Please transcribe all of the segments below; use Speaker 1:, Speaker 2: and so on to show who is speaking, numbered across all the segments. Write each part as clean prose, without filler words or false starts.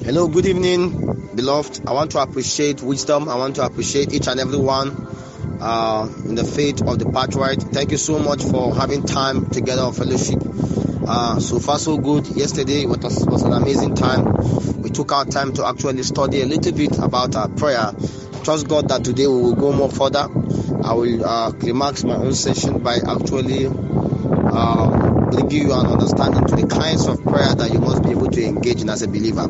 Speaker 1: Hello, good evening, beloved. I want to appreciate wisdom. I want to appreciate each and every one in the faith of the patriarch. Thank you so much for having time together of fellowship. So far so good. Yesterday was an amazing time. We took our time to actually study a little bit about our prayer. Trust God that today we will go more further. I will climax my own session by actually bringing you an understanding to the kinds of prayer that you must be able to engage in as a believer.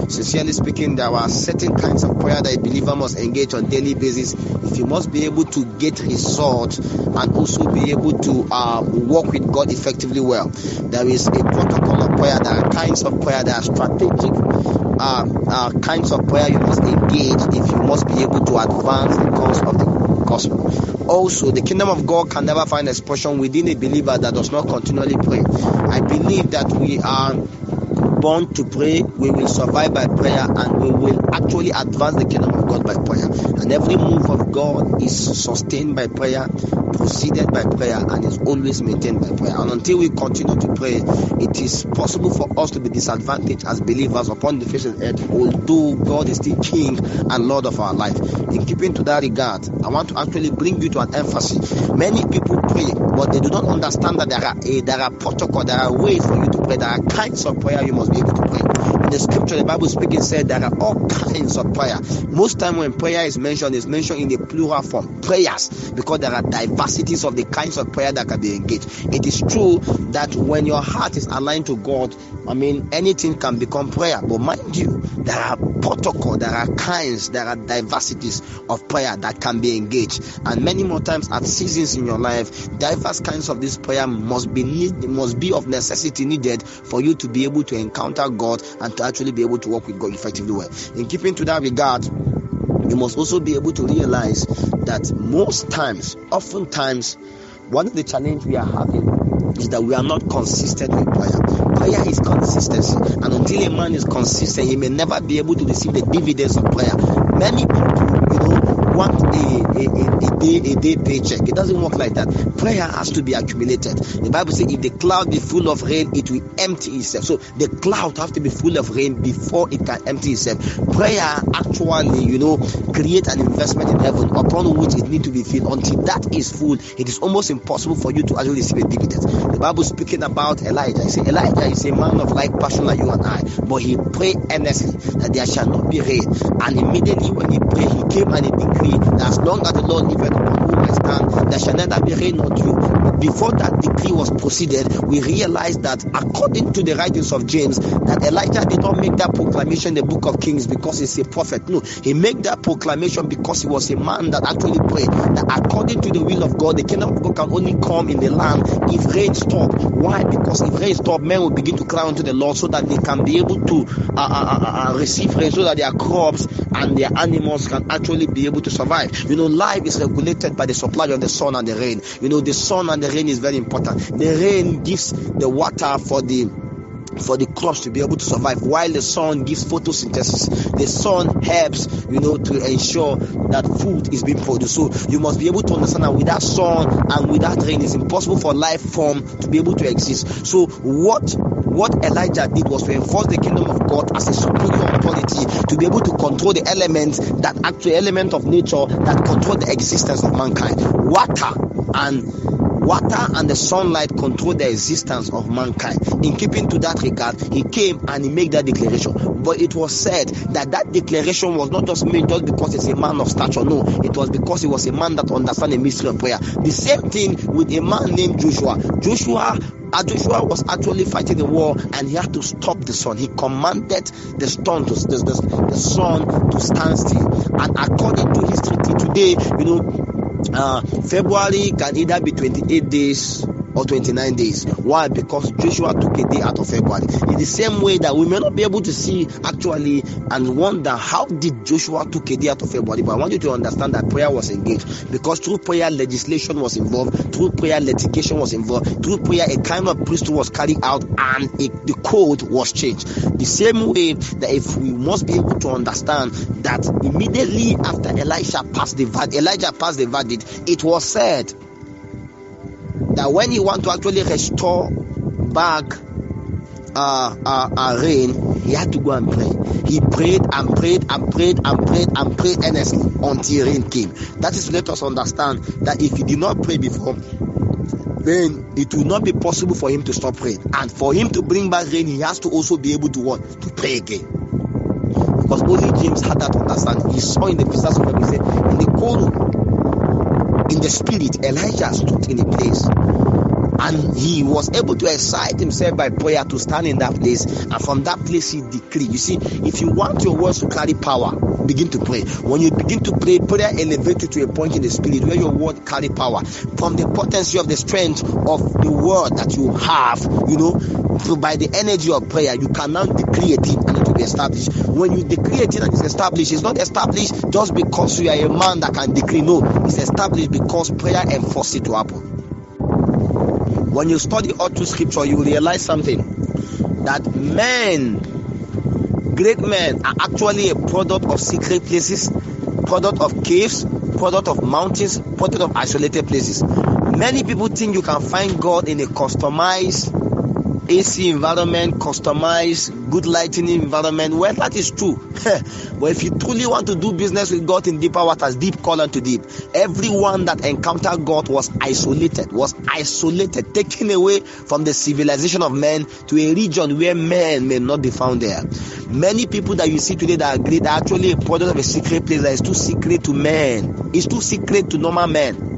Speaker 1: Sincerely speaking, there are certain kinds of prayer that a believer must engage on a daily basis if you must be able to get results and also be able to work with God effectively well. There is a protocol of prayer. There are kinds of prayer that are strategic kinds of prayer you must engage if you must be able to advance the cause of the gospel. Also, the kingdom of God can never find expression within a believer that does not continually pray. I believe that we are born to pray, we will survive by prayer, and we will actually advance the kingdom of God by prayer. And every move of God is sustained by prayer, proceeded by prayer, and is always maintained by prayer. And until we continue to pray, it is possible for us to be disadvantaged as believers upon the face of the earth, although God is still King and Lord of our life. In keeping to that regard, I want to actually bring you to an emphasis. Many people pray, but they do not understand that there are protocol, there are ways for you to pray, there are kinds of prayer you must be able to pray. In the scripture, the Bible speaking said there are all kinds of prayer. Most time when prayer is mentioned, it's mentioned in a plural form, prayers, because there are diversities of the kinds of prayer that can be engaged. It is true that when your heart is aligned to God, anything can become prayer. But mind you, there are protocol, there are kinds, there are diversities of prayer that can be engaged. And many more times at seasons in your life, diverse kinds of this prayer must be of necessity needed for you to be able to encounter God and to actually be able to work with God effectively well. In keeping to that regard, you must also be able to realize that oftentimes, one of the challenges we are having is that we are not consistent with prayer. Prayer is consistency, and until a man is consistent, he may never be able to receive the dividends of prayer. Many people, want a day paycheck. It doesn't work like that. Prayer has to be accumulated. The Bible says, if the cloud be full of rain, it will empty itself. So the cloud has to be full of rain before it can empty itself. Prayer actually, create an investment in heaven upon which it needs to be filled. Until that is full, it is almost impossible for you to actually receive a dividend. The Bible speaking about Elijah. It says Elijah is a man of like passion like you and I, but he prayed earnestly that there shall not be rain. And immediately when he prayed, he came and he decreed that as long as the Lord liveth upon whom I stand, there shall neither be rain nor dew. Before that decree was proceeded, we realized that according to the writings of James, that Elijah did not make that proclamation in the book of Kings because he's a prophet. No, he made that proclamation because he was a man that actually prayed that according to the will of God, the kingdom of God can only come in the land if rain stop. Why? Because if rain stop, men will begin to cry unto the Lord so that they can be able to receive rain, so that their crops and their animals can actually be able to survive. Life is regulated by the supply of the sun and the rain. The sun and the rain is very important. The rain gives the water for the crops to be able to survive, while the sun gives photosynthesis. The sun helps, to ensure that food is being produced. So you must be able to understand that without sun and without rain, it's impossible for life form to be able to exist. So what Elijah did was to enforce the kingdom of God as a superior authority to be able to control the elements element of nature that control the existence of mankind. Water and the sunlight control the existence of mankind. In keeping to that regard, he came and he made that declaration. But it was said that declaration was not just made just because he's a man of stature. No, it was because he was a man that understands the mystery of prayer. The same thing with a man named Joshua. Joshua was actually fighting the war, and he had to stop the sun. He commanded the sun to stand still. And according to history today, February can either be 28 days or 29 days. Why? Because Joshua took a day out of February. In the same way that we may not be able to see actually and wonder how did Joshua took a day out of February, but I want you to understand that prayer was engaged, because through prayer legislation was involved, through prayer litigation was involved, through prayer a kind of priesthood was carried out, and the code was changed. The same way that if we must be able to understand that immediately after Elijah passed the verdict, it was said that when he want to actually restore back rain, he had to go and pray. He prayed and prayed and prayed and prayed and prayed earnestly until rain came. That is to let us understand that if he did not pray before, then it will not be possible for him to stop praying. And for him to bring back rain, he has to also be able to what? To pray again. Because only James had that understanding. He saw in the pictures of he said, in the cold, in the spirit, Elijah stood in a place. And he was able to excite himself by prayer to stand in that place. And from that place, he decreed. You see, if you want your words to carry power, begin to pray. When you begin to pray, prayer elevates you to a point in the spirit where your word carry power. From the potency of the strength of the word that you have, so by the energy of prayer, you can now decree a thing and it will be established. When you decree a thing and it's established, it's not established just because you are a man that can decree. No, it's established because prayer enforces it to happen. When you study all through scripture, you will realize something, that great men are actually a product of secret places, product of caves, product of mountains, product of isolated places. Many people think you can find God in a customized AC environment, customized, good lighting environment. Well, that is true. But if you truly want to do business with God in deeper waters, deep call unto deep, everyone that encountered God was isolated, taken away from the civilization of men to a region where men may not be found there. Many people that you see today that are great are actually a product of a secret place that is too secret to men. It's too secret to normal men.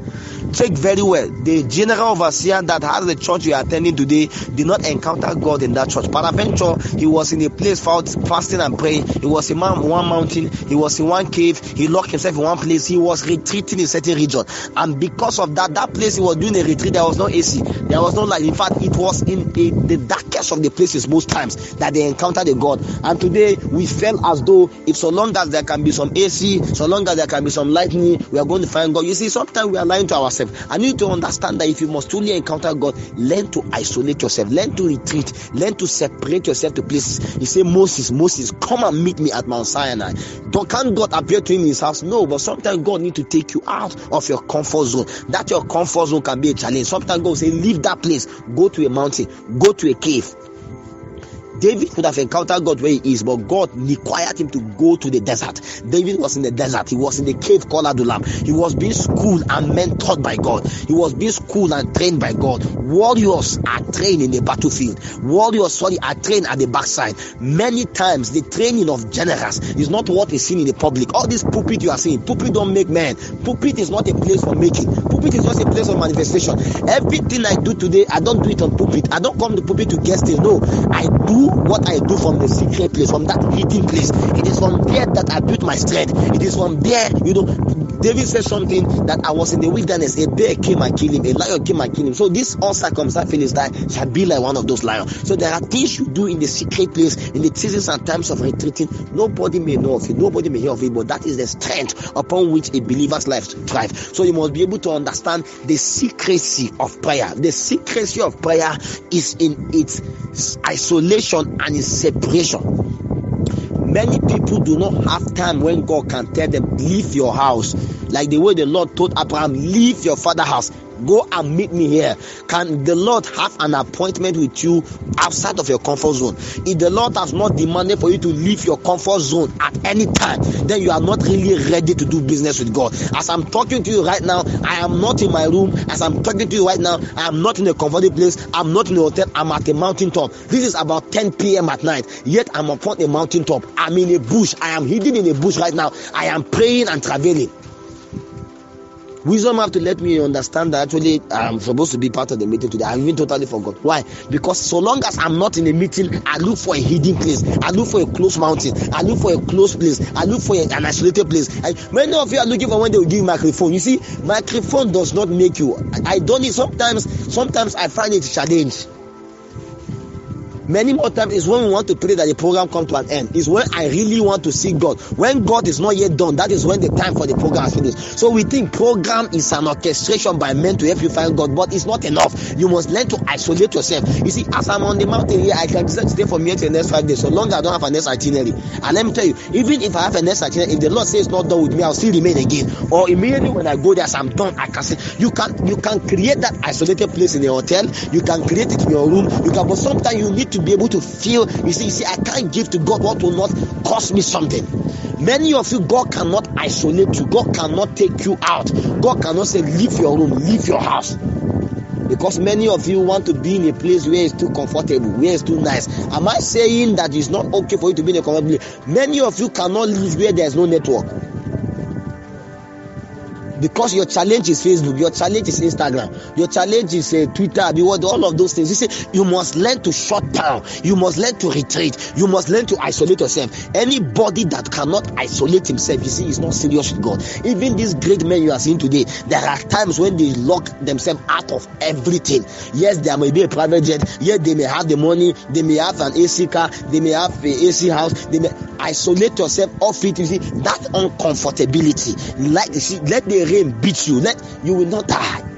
Speaker 1: Check very well. The general overseer that has the church you are attending today did not encounter God in that church. Peradventure, he was in a place fasting and praying. He was in one mountain. He was in one cave. He locked himself in one place. He was retreating in a certain region. And because of that place he was doing a retreat, there was no AC. There was no light. In fact, it was in the darkest of the places most times that they encountered a God. And today, we felt as though if so long as there can be some AC, so long as there can be some lightning, we are going to find God. You see, sometimes we are lying to ourselves. I need to understand that if you must truly encounter God, learn to isolate yourself, learn to retreat, learn to separate yourself to places. He said, Moses, come and meet me at Mount Sinai. Can't God appear to him in his house? No, but sometimes God needs to take you out of your comfort zone. That your comfort zone can be a challenge. Sometimes God will say, leave that place, go to a mountain, go to a cave. David could have encountered God where he is, but God required him to go to the desert. David was in the desert. He was in the cave called Adullam. He was being schooled and mentored by God. He was being schooled and trained by God. Warriors are trained in the battlefield. Warriors are trained at the backside. Many times the training of generals is not what is seen in the public. All this pulpit you are seeing, pulpit don't make men. Pulpit is not a place for making. Pulpit is just a place of manifestation. Everything I do today, I don't do it on pulpit. I don't come to pulpit to guest things. No, I do what I do from the secret place, from that hidden place. It is from there that I built my strength. It is from there, David said something, that I was in the wilderness, a bear came and killed him, a lion came and killed him. So this uncircumcised Philistine shall be like one of those lions. So there are things you do in the secret place, in the seasons and times of retreating. Nobody may know of it, nobody may hear of it, but that is the strength upon which a believer's life thrives. So you must be able to understand the secrecy of prayer. The secrecy of prayer is in its isolation and its separation. Many people do not have time when God can tell them, leave your house. Like the way the Lord told Abraham, leave your father's house, go and meet me here. Can the Lord have an appointment with you outside of your comfort zone? If the Lord has not demanded for you to leave your comfort zone at any time, then you are not really ready to do business with God. As I'm talking to you right now, I am not in my room. As I'm talking to you right now, I am not in a comfortable place. I'm not in a hotel. I'm at a mountain top. This is about 10 p.m. at night. Yet I'm upon a mountain top. I'm in a bush. I am hidden in a bush right now. I am praying and traveling. Wisdom have to let me understand that actually I'm supposed to be part of the meeting today. I've even totally forgot. Why? Because so long as I'm not in a meeting, I look for a hidden place. I look for a close mountain. I look for a close place. I look for an isolated place. Many of you are looking for when they will give you microphone. You see, microphone does not make you. I don't need. Sometimes I find it a challenge. Many more times is when we want to pray that the program come to an end. Is when I really want to see God. When God is not yet done, that is when the time for the program is finished. So we think program is an orchestration by men to help you find God, but it's not enough. You must learn to isolate yourself. You see, as I'm on the mountain here, I can stay from here to the next 5 days, so long as I don't have a next itinerary. And let me tell you, even if I have a next itinerary, if the Lord says it's not done with me, I'll still remain again. Or immediately when I go there, as I'm done, I can say, you can create that isolated place in a hotel. You can create it in your room. But sometimes you need to be able to feel. You see, I can't give to God what will not cost me something. Many of you, God cannot isolate you. God cannot take you out. God cannot say, leave your room, leave your house. Because many of you want to be in a place where it's too comfortable, where it's too nice. Am I saying that it's not okay for you to be in a comfortable place? Many of you cannot live where there's no network. Because your challenge is Facebook, your challenge is Instagram, your challenge is Twitter, all of those things. You see, you must learn to shut down, you must learn to retreat, you must learn to isolate yourself. Anybody that cannot isolate himself, you see, is not serious with God. Even these great men you are seeing today, there are times when they lock themselves out of everything. Yes, there may be a private jet, yes, they may have the money, they may have an AC car, they may have an AC house, they may isolate yourself off it. You see, that uncomfortability, like you see, let the rain beat you, you will not die.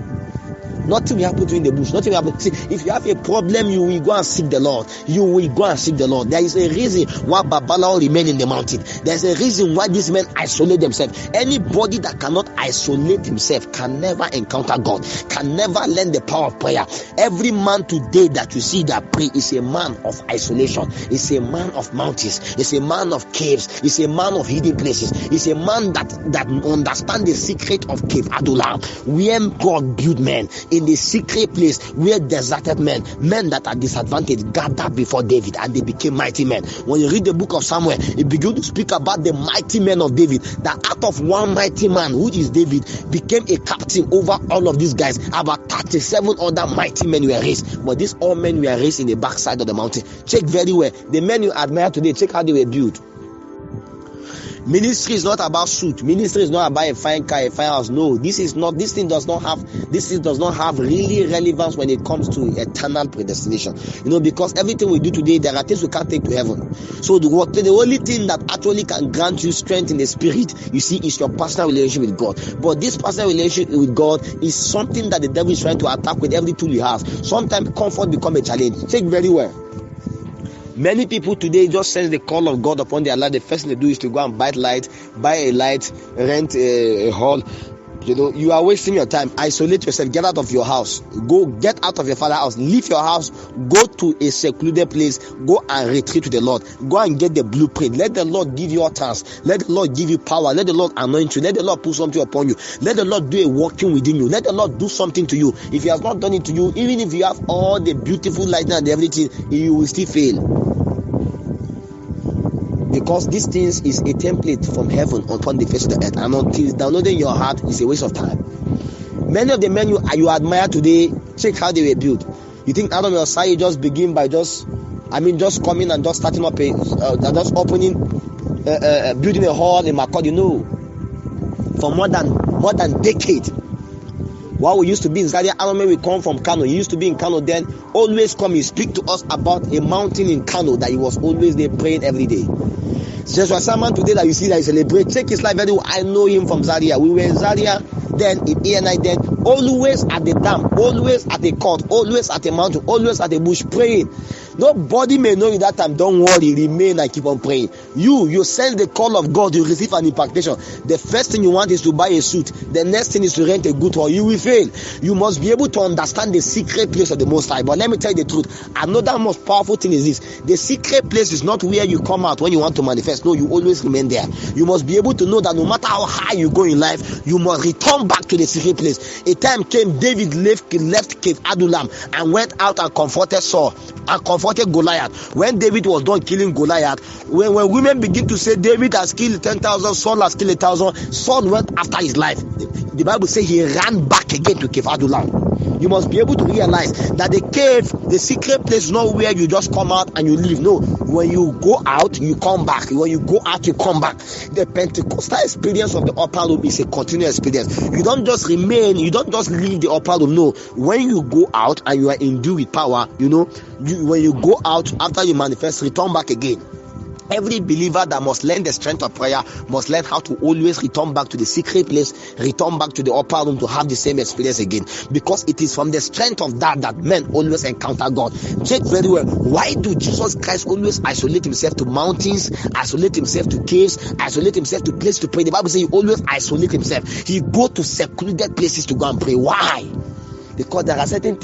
Speaker 1: Nothing will happen to you in the bush. Nothing will happen. See, if you have a problem, you will go and seek the Lord. You will go and seek the Lord. There is a reason why Babalawo remain in the mountain. There is a reason why these men isolate themselves. Anybody that cannot isolate himself can never encounter God, can never learn the power of prayer. Every man today that you see that pray is a man of isolation. Is a man of mountains. Is a man of caves. Is a man of hidden places. Is a man that understands the secret of Cave Adullam, where God built men. In the secret place where deserted men that are disadvantaged, gathered before David, and they became mighty men. When you read the book of Samuel, it begins to speak about the mighty men of David, that out of one mighty man, which is David, became a captain over all of these guys. About 37 other mighty men were raised, but these all men were raised in the backside of the mountain. Check very well. The men you admire today, check how they were built. Ministry is not about suit. Ministry is not about a fine car, a fine house. No, this thing does not have really relevance when it comes to eternal predestination. Because everything we do today, there are things we can't take to heaven. So the only thing that actually can grant you strength in the spirit, you see, is your personal relationship with God. But this personal relationship with God is something that the devil is trying to attack with every tool he has. Sometimes comfort becomes a challenge. Take very well. Many people today just sense the call of God upon their life. The first thing they do is to go and buy a light, rent a hall. You are wasting your time. Isolate yourself. Get out of your house. Get out of your father's house. Leave your house. Go to a secluded place. Go and retreat to the Lord. Go and get the blueprint. Let the Lord give you utterance. Let the Lord give you power. Let the Lord anoint you. Let the Lord put something upon you. Let the Lord do a working within you. Let the Lord do something to you. If He has not done it to you, even if you have all the beautiful light and everything, you will still fail. Because these things is a template from heaven upon the face of the earth, and until it's downloaded in your heart, it's a waste of time. Many of the men you admire today, check how they were built. You think Adam and Osai just begin by just coming and just starting up just opening, building a hall in Makurdi? No. For more than decade. While we used to be in Zaria, Arome will come from Kano. He used to be in Kano then. Always come and speak to us about a mountain in Kano that he was always there praying every day. So someone today that you see that he celebrates, check his life very well. I know him from Zaria. We were in Zaria then, in ANI then, always at the dam, always at the court, always at the mountain, always at the bush praying. Nobody may know you that time. Don't worry, remain and keep on praying. You sense the call of God, you receive an impartation. The first thing you want is to buy a suit. The next thing is to rent a good hall. You will fail. You must be able to understand the secret place of the Most High. But let me tell you the truth. Another most powerful thing is this: the secret place is not where you come out when you want to manifest. No, you always remain there. You must be able to know that no matter how high you go in life, you must return back to the secret place. A time came, David left Cave Adullam and went out and comforted Saul and comforted Goliath. When David was done killing Goliath, when women begin to say David has killed 10,000, Saul has killed 1,000, Saul went after his life. The Bible says he ran back again to Cave Adullam. You must be able to realize that the cave, the secret place, is not where you just come out and you leave. No, when you go out, you come back. When you go out, you come back. The Pentecostal experience of the upper room is a continuous experience. You don't just remain, you don't just leave the upper room. No, when you go out and you are endued with power, when you go out after you manifest, return back again. Every believer that must learn the strength of prayer must learn how to always return back to the secret place, return back to the upper room to have the same experience again. Because it is from the strength of that men always encounter God. Check very well. Why do Jesus Christ always isolate himself to mountains, isolate himself to caves, isolate himself to places to pray? The Bible says he always isolate himself. He go to secluded places to go and pray. Why? Because there are certain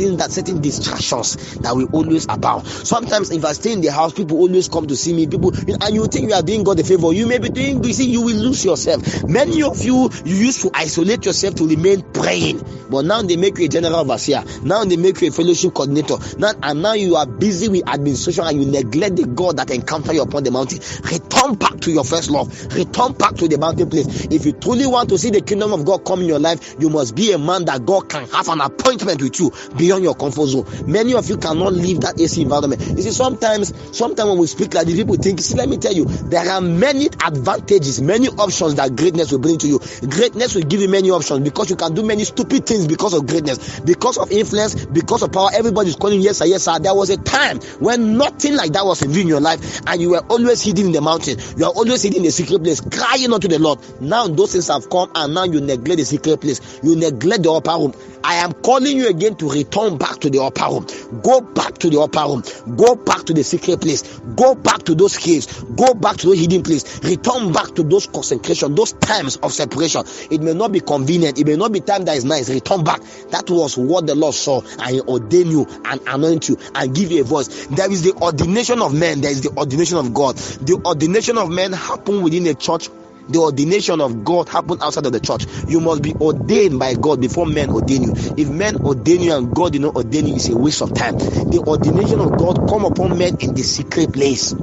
Speaker 1: distractions that we always abound. Sometimes if I stay in the house, people always come to see me. And you think you are doing God a favor. You may be doing, you will lose yourself. Many of you used to isolate yourself to remain praying, but now they make you a general overseer. Now they make you a fellowship coordinator. Now you are busy with administration and you neglect the God that encounter you upon the mountain. Return back to your first love. Return back to the mountain place. If you truly want to see the kingdom of God come in your life, you must be a man that God can have an appointment with you beyond your comfort zone. Many of you cannot leave that AC environment. You see, sometimes when we speak like this, people think, see, let me tell you, there are many advantages, many options that greatness will bring to you. Greatness will give you many options because you can do many stupid things because of greatness, because of influence, because of power. Everybody's calling yes sir, yes sir. There was a time when nothing like that was in your life and you were always hidden in the mountain. You are always hidden in the secret place, crying unto the Lord. Now those things have come and now you neglect the secret place. You neglect the upper room. I am calling you again to return back to the upper room. Go back to the upper room. Go back to the secret place. Go back to those caves. Go back to those hidden places. Return back to those consecration, those times of separation. It may not be convenient. It may not be time that is nice. Return back. That was what the Lord saw, and He ordained you and anoint you and give you a voice. There is the ordination of men. There is the ordination of God. The ordination of men happen within a church. The ordination of God happened outside of the church. You must be ordained by God before men ordain you. If men ordain you and God did not ordain you, it's a waste of time. The ordination of God come upon men in the secret place.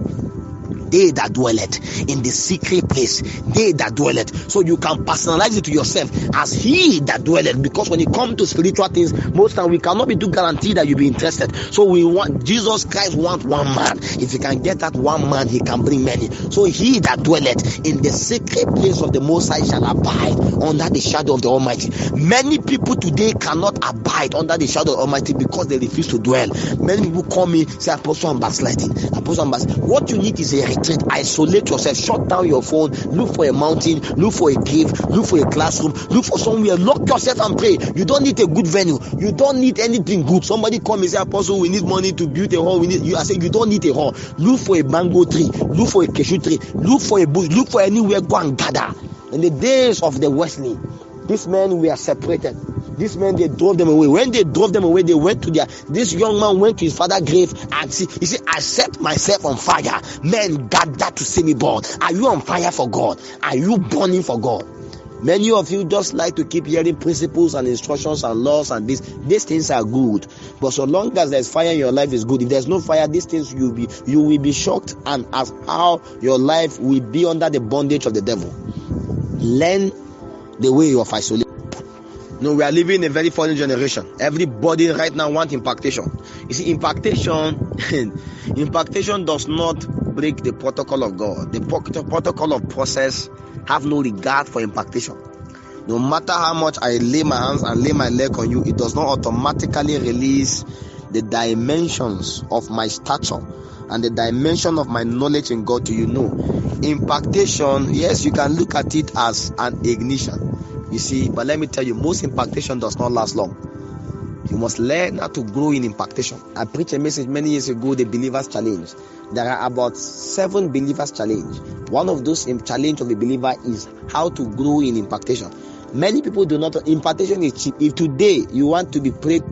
Speaker 1: They that dwelleth in the secret place, they that dwelleth. So you can personalize it to yourself as he that dwelleth. Because when it comes to spiritual things, most time we cannot be too guaranteed that you'll be interested. So we want Jesus Christ wants one man. If he can get that one man, he can bring many. So he that dwelleth in the secret place of the Most High shall abide under the shadow of the Almighty. Many people today cannot abide under the shadow of the Almighty because they refuse to dwell. Many people call me, say, Apostle, I'm backsliding. Apostle, I'm backsliding. What you need is a retreat. Isolate yourself, shut down your phone, look for a mountain, look for a cave, look for a classroom, look for somewhere, lock yourself and pray. You don't need a good venue, you don't need anything good. Somebody come and say, Apostle, we need money to build a hall. I say, you don't need a hall. Look for a mango tree, look for a cashew tree, look for a bush, look for anywhere, go and gather. In the days of the Wesley, these men were separated. These men, they drove them away. When they drove them away, they went to this young man went to his father's grave and he said, I set myself on fire. Men gathered to see me burn. Are you on fire for God? Are you burning for God? Many of you just like to keep hearing principles and instructions and laws and these things are good. But so long as there's fire in your life is good. If there's no fire, these things you will be shocked and as how your life will be under the bondage of the devil. Learn the way of isolation. No, we are living in a very funny generation. Everybody right now wants impactation. You see, impactation does not break the protocol of God. The protocol of process have no regard for impactation. No matter how much I lay my hands and lay my leg on you, it does not automatically release the dimensions of my stature and the dimension of my knowledge in God to you. No, impactation, yes, you can look at it as an ignition. You see, but let me tell you, most impactation does not last long. You must learn how to grow in impactation. I preached a message many years ago, the Believer's Challenge. There are about 7 Believers' Challenge. One of those challenge of the believer is how to grow in impactation. Many people do not. Impactation is cheap. If today you want to be prayed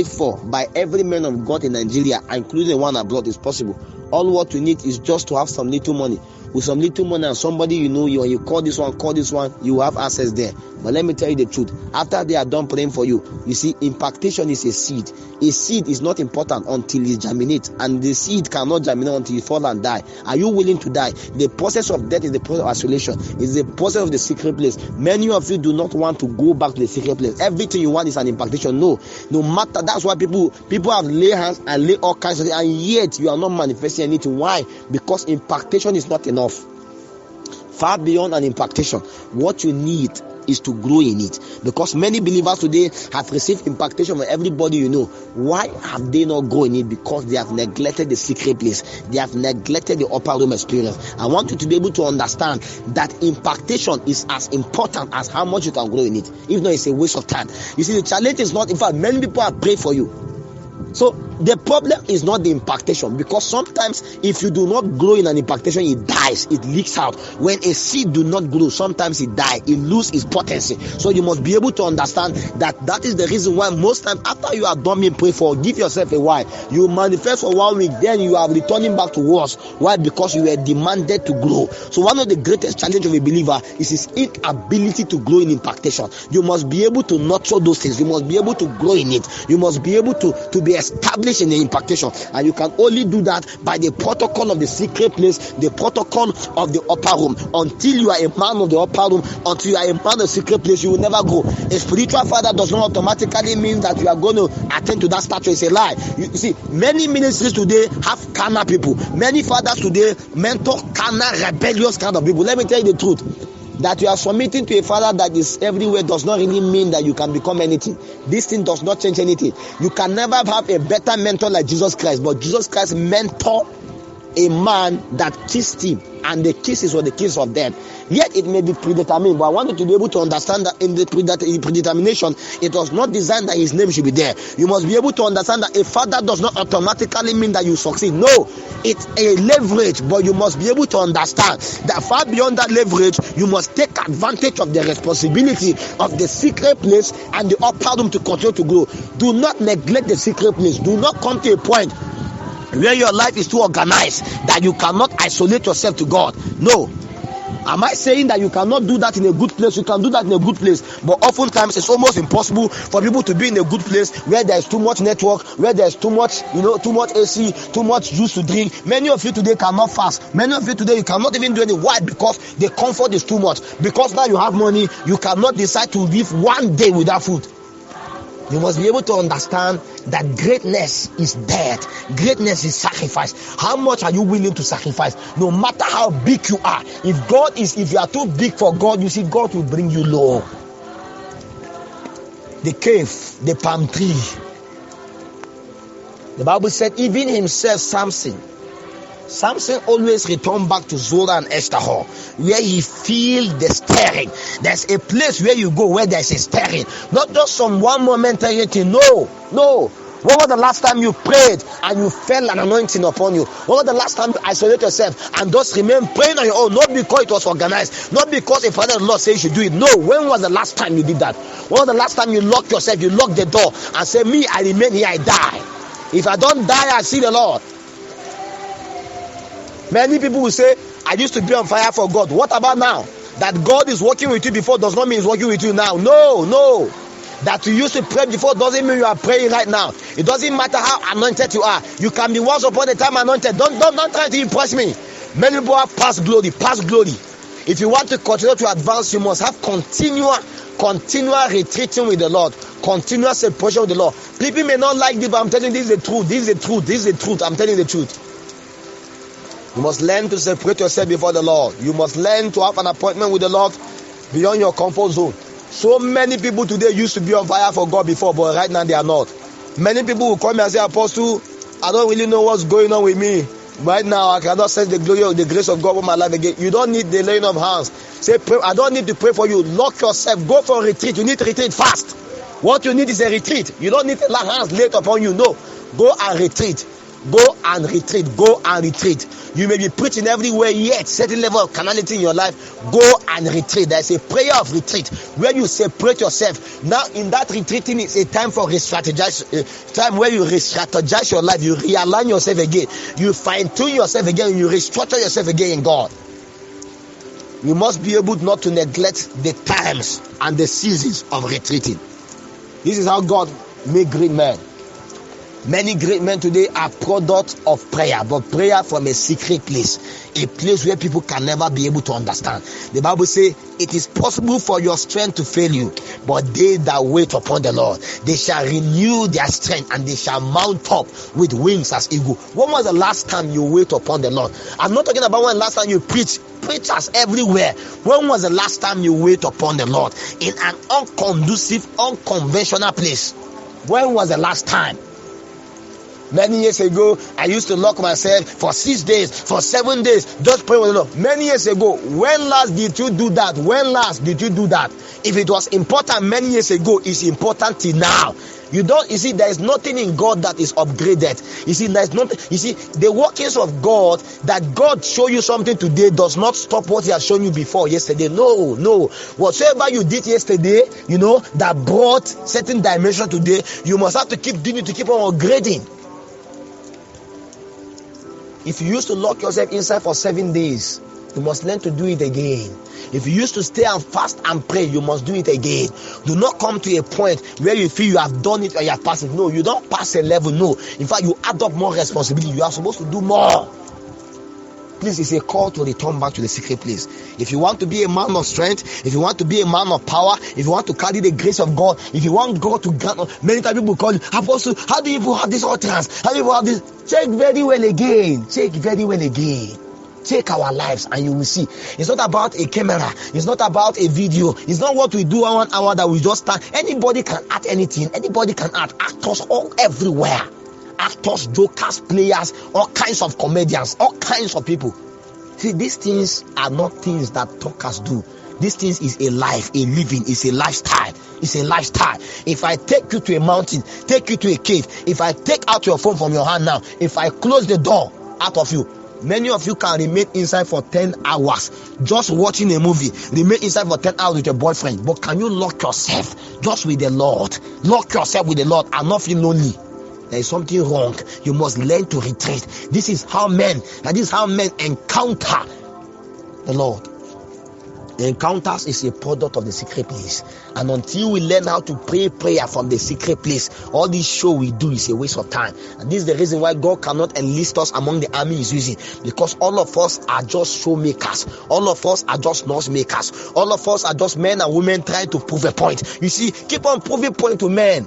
Speaker 1: for by every man of God in Nigeria, including the one abroad, is possible. All what you need is just to have some little money. With some little money and somebody you call this one, you have access there. But let me tell you the truth. After they are done praying for you, you see, impactation is a seed. A seed is not important until it germinates, and the seed cannot germinate until you fall and die. Are you willing to die? The process of death is the process of isolation. It's the process of the secret place. Many of you do not want to go back to the secret place. Everything you want is an impactation. No matter. That's why people have lay hands and lay all kinds of things, and yet you are not manifesting anything. Why? Because impactation is not enough. Far beyond an impactation, what you need is to grow in it. Because many believers today have received impactation from everybody you know. Why have they not grown in it? Because they have neglected the secret place. They have neglected the upper room experience. I want you to be able to understand that impactation is as important as how much you can grow in it. If not, it's a waste of time. You see, the challenge is not, in fact, many people have prayed for you. So The problem is not the impactation, because sometimes if you do not grow in an impactation, it dies, it leaks out. When a seed do not grow, sometimes it dies, it loses its potency. So you must be able to understand that is the reason why most times after you are done being prayed for, give yourself a while. You manifest for 1 week, then you are returning back to worse. Why? Because you were demanded to grow. So one of the greatest challenges of a believer is his inability to grow in impactation. You must be able to nurture those things. You must be able to grow in it. You must be able to be established in the impactation, and you can only do that by the protocol of the secret place, the protocol of the upper room. Until you are a man of the upper room, until you are a man of the secret place, you will never grow. A spiritual father does not automatically mean that you are going to attend to that stature. It's a lie. You see, many ministries today have carnal people. Many fathers today mentor carnal, rebellious kind of people. Let me tell you the truth. That you are submitting to a father that is everywhere does not really mean that you can become anything. This thing does not change anything. You can never have a better mentor like Jesus Christ, but Jesus Christ mentored a man that kissed him, and the kisses were the kisses of death. Yet it may be predetermined, but I want you to be able to understand that in the predetermination, it was not designed that his name should be there. You must be able to understand that a father does not automatically mean that you succeed. No, it's a leverage, but you must be able to understand that far beyond that leverage, you must take advantage of the responsibility of the secret place and the upper room to continue to grow. Do not neglect the secret place. Do not come to a point where your life is too organized that you cannot isolate yourself to God. No. Am I saying that you cannot do that in a good place? You can do that in a good place, but oftentimes it's almost impossible for people to be in a good place where there's too much network, where there's too much, too much AC, too much juice to drink. Many of you today cannot fast. Many of you today, you cannot even do anything. Why? Because the comfort is too much. Because now you have money, you cannot decide to live one day without food. You must be able to understand that greatness is death. Greatness is sacrifice. How much are you willing to sacrifice? No matter how big you are. If you are too big for God, you see, God will bring you low. The cave, the palm tree. The Bible said even himself, Samson always returned back to Zorah and Eshtaol, where he feels the stirring. There's a place where you go where there's a stirring, not just some one momentary thing. No. When was the last time you prayed and you felt an anointing upon you? When was the last time you isolate yourself and just remain praying on your own? Not because it was organized, not because a father of the Lord says you should do it. No, when was the last time you did that? When was the last time you locked yourself, you locked the door and say, me, I remain here, I die. If I don't die, I see the Lord. Many people will say, I used to be on fire for God. What about now? That God is working with you before does not mean He's working with you now. No. That you used to pray before doesn't mean you are praying right now. It doesn't matter how anointed you are. You can be once upon a time anointed. Don't try to impress me. Many people have past glory. If you want to continue to advance, you must have continual retreating with the Lord, continuous separation with the Lord. People may not like this, but I'm telling you, this is the truth. I'm telling you the truth. You must learn to separate yourself before the Lord. You must learn to have an appointment with the Lord beyond your comfort zone. So many people today used to be on fire for God before, but right now they are not. Many people will come and say, Apostle, I don't really know what's going on with me. Right now, I cannot sense the glory of the grace of God over my life again. You don't need the laying of hands. Say, pray, I don't need to pray for you. Lock yourself. Go for a retreat. You need to retreat fast. What you need is a retreat. You don't need to lay hands laid upon you. No. Go and retreat. Go and retreat. You may be preaching everywhere, yet certain level of carnality in your life. Go and retreat. There's a prayer of retreat where you separate yourself. Now, in that retreating, it's a time for re-strategize. Time where you re-strategize your life. You realign yourself again. You fine-tune yourself again. You restructure yourself again in God. You must be able not to neglect the times and the seasons of retreating. This is how God made great men. Many great men today are products of prayer, but prayer from a secret place, a place where people can never be able to understand. The Bible says, it is possible for your strength to fail you, but they that wait upon the Lord, they shall renew their strength and they shall mount up with wings as eagle. When was the last time you wait upon the Lord? I'm not talking about when the last time you preach. Preachers everywhere. When was the last time you wait upon the Lord in an unconducive, unconventional place? When was the last time? Many years ago, I used to lock myself for 6 days, for 7 days, just pray with the Lord. Many years ago, when last did you do that? When last did you do that? If it was important many years ago, it's important till now. You see, there is nothing in God that is upgraded. You see, there is nothing. You see, the workings of God, that God show you something today does not stop what He has shown you before yesterday. No. Whatsoever you did yesterday, that brought certain dimension today, you must have to keep doing it to keep on upgrading. If you used to lock yourself inside for 7 days, you must learn to do it again. If you used to stay and fast and pray, you must do it again. Do not come to a point where you feel you have done it or you have passed it. No, you don't pass a level. No. In fact, you add up more responsibility. You are supposed to do more. Please, it's a call to return back to the secret place. If you want to be a man of strength, if you want to be a man of power, if you want to carry the grace of God, if you want God to grant, many times people call you, Apostle, how do you even have this utterance? How do you even have this? Check very well again. Take our lives and you will see. It's not about a camera. It's not about a video. It's not what we do 1 hour that we just stand. Anybody can act anything. Anybody can act. Actors all everywhere. Actors, jokers, players, all kinds of comedians, all kinds of people. See, these things are not things that talkers do. These things is a life, a living, it's a lifestyle. It's a lifestyle. If I take you to a mountain, take you to a cave, if I take out your phone from your hand now, if I close the door out of you, many of you can remain inside for 10 hours just watching a movie. Remain inside for 10 hours with your boyfriend. But can you lock yourself just with the Lord? Lock yourself with the Lord and not feel lonely. There is something wrong. You must learn to retreat. This is how men encounter the Lord. The encounters is a product of the secret place. And until we learn how to pray prayer from the secret place, all this show we do is a waste of time. And this is the reason why God cannot enlist us among the army He's using. Because all of us are just show makers. All of us are just noise makers. All of us are just men and women trying to prove a point. You see, keep on proving point to men.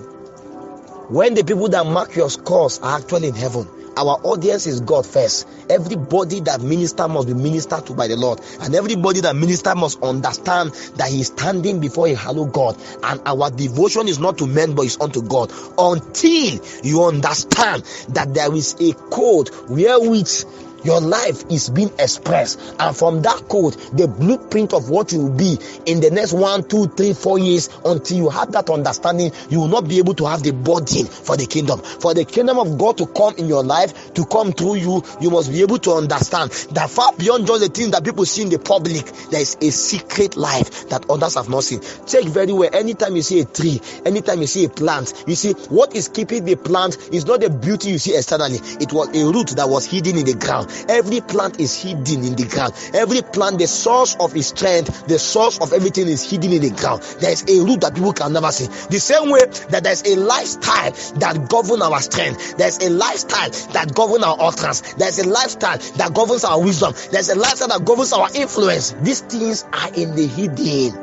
Speaker 1: When the people that mark your scores are actually in heaven, our audience is God first. Everybody that minister must be ministered to by the Lord, and everybody that minister must understand that he is standing before a hallowed God, and our devotion is not to men but is unto God. Until you understand that there is a code wherewith your life is being expressed, and from that code, the blueprint of what you will be in the next 1, 2, 3, 4 years, until you have that understanding, you will not be able to have the burden for the kingdom. For the kingdom of God to come in your life, to come through you, you must be able to understand that far beyond just the things that people see in the public, there is a secret life that others have not seen. Check very well. Anytime you see a tree, anytime you see a plant, you see what is keeping the plant is not the beauty you see externally. It was a root that was hidden in the ground. Every plant is hidden in the ground. Every plant, the source of its strength, the source of everything is hidden in the ground. There is a root that people can never see. The same way that there is a lifestyle that governs our strength. There is a lifestyle that governs our utterance. There is a lifestyle that governs our wisdom. There is a lifestyle that governs our influence. These things are in the hidden.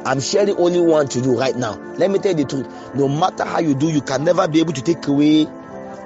Speaker 1: I'm sharing only one to you right now. Let me tell you the truth. No matter how you do, you can never be able to take away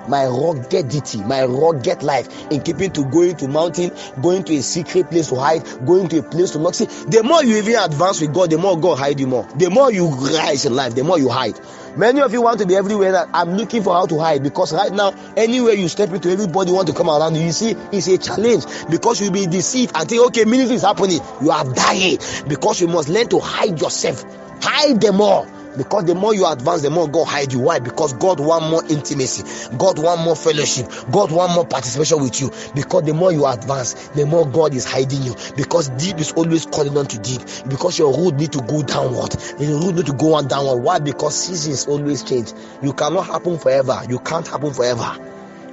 Speaker 1: my ruggedity, my rugged life in keeping to going to mountain, going to a secret place to hide, going to a place to lock. See, the more you even advance with God, the more God hide you more. The more you rise in life, the more you hide. Many of you want to be everywhere. That I'm looking for how to hide, because right now, anywhere you step into, everybody want to come around you. You see, it's a challenge, because you'll be deceived and think, okay, ministry is happening. You are dying, because you must learn to hide yourself. Hide them all. Because the more you advance, the more God hide you. Why? Because God want more intimacy. God want more fellowship. God want more participation with you. Because the more you advance, the more God is hiding you. Because deep is always calling on to deep. Because your road need to go downward. Your road need to go on downward. Why? Because seasons always change. You cannot happen forever. You can't happen forever.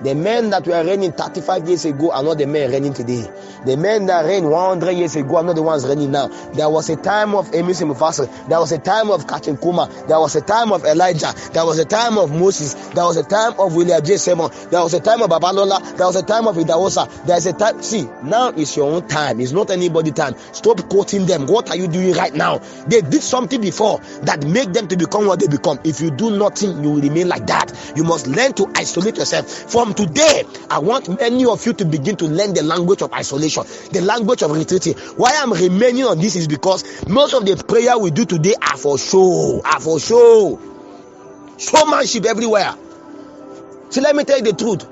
Speaker 1: The men that were reigning 35 years ago are not the men reigning today. The men that reigned 100 years ago are not the ones reigning now. There was a time of Amos and Mufasa. There was a time of Kachinkuma. There was a time of Elijah. There was a time of Moses. There was a time of William J. Simon. There was a time of Babalola. There was a time of Idawosa. There's a time. See, now is your own time. It's not anybody's time. Stop quoting them. What are you doing right now? They did something before that made them to become what they become. If you do nothing, you will remain like that. You must learn to isolate yourself. From today, I want many of you to begin to learn the language of isolation, the language of retreating. Why I'm remaining on this is because most of the prayer we do today are for show, showmanship everywhere. So let me tell you the truth.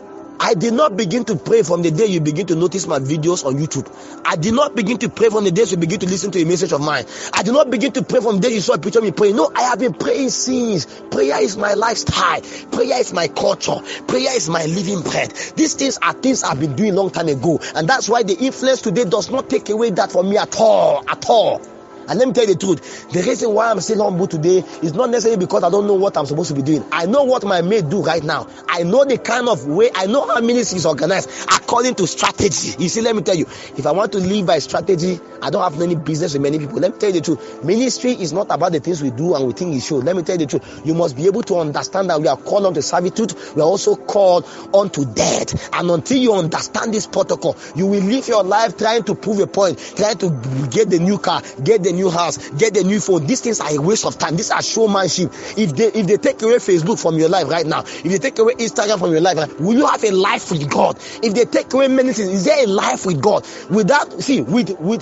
Speaker 1: I did not begin to pray from the day you begin to notice my videos on YouTube. I did not begin to pray from the day you begin to listen to a message of mine. I did not begin to pray from the day you saw a picture of me praying. No, I have been praying since. Prayer is my lifestyle. Prayer is my culture. Prayer is my living bread. These things are things I've been doing long time ago, and that's why the influence today does not take away that from me at all. And let me tell you the truth, the reason why I'm still humble today is not necessarily because I don't know what I'm supposed to be doing. I know what my mate do right now. I know the kind of way, I know how ministry is organized according to strategy. You see, let me tell you, if I want to live by strategy, I don't have any business with many people. Let me tell you the truth, ministry is not about the things we do and we think it should. Let me tell you the truth, you must be able to understand that we are called unto servitude, we are also called unto death. And until you understand this protocol, you will live your life trying to prove a point, trying to get the new car, get the new house, get the new phone. These things are a waste of time. These are showmanship. If they take away Facebook from your life right now, if they take away Instagram from your life, will you have a life with God? If they take away many things, is there a life with God? Without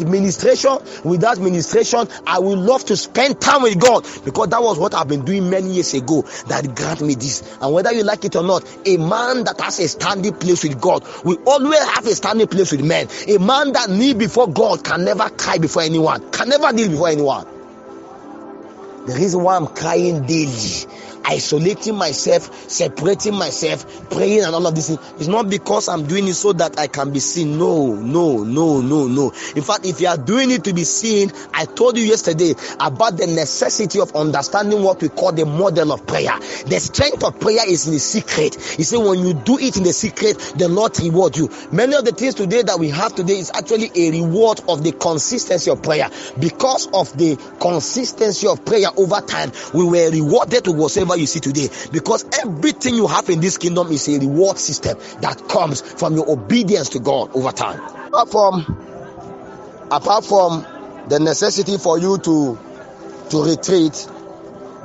Speaker 1: ministration, I would love to spend time with God, because that was what I've been doing many years ago that grant me this. And whether you like it or not, a man that has a standing place with God will always have a standing place with men. A man that kneels before God can never cry before anyone, can never kneel before anyone. The reason why I'm crying daily, isolating myself, separating myself, praying and all of this thing, is not because I'm doing it so that I can be seen. No. In fact, if you are doing it to be seen, I told you yesterday about the necessity of understanding what we call the model of prayer. The strength of prayer is in the secret. You see, when you do it in the secret, the Lord rewards you. Many of the things today that we have today is actually a reward of the consistency of prayer. Because of the consistency of prayer over time, we were rewarded to whatever you see today, because everything you have in this kingdom is a reward system that comes from your obedience to God over time. Apart from the necessity for you to retreat,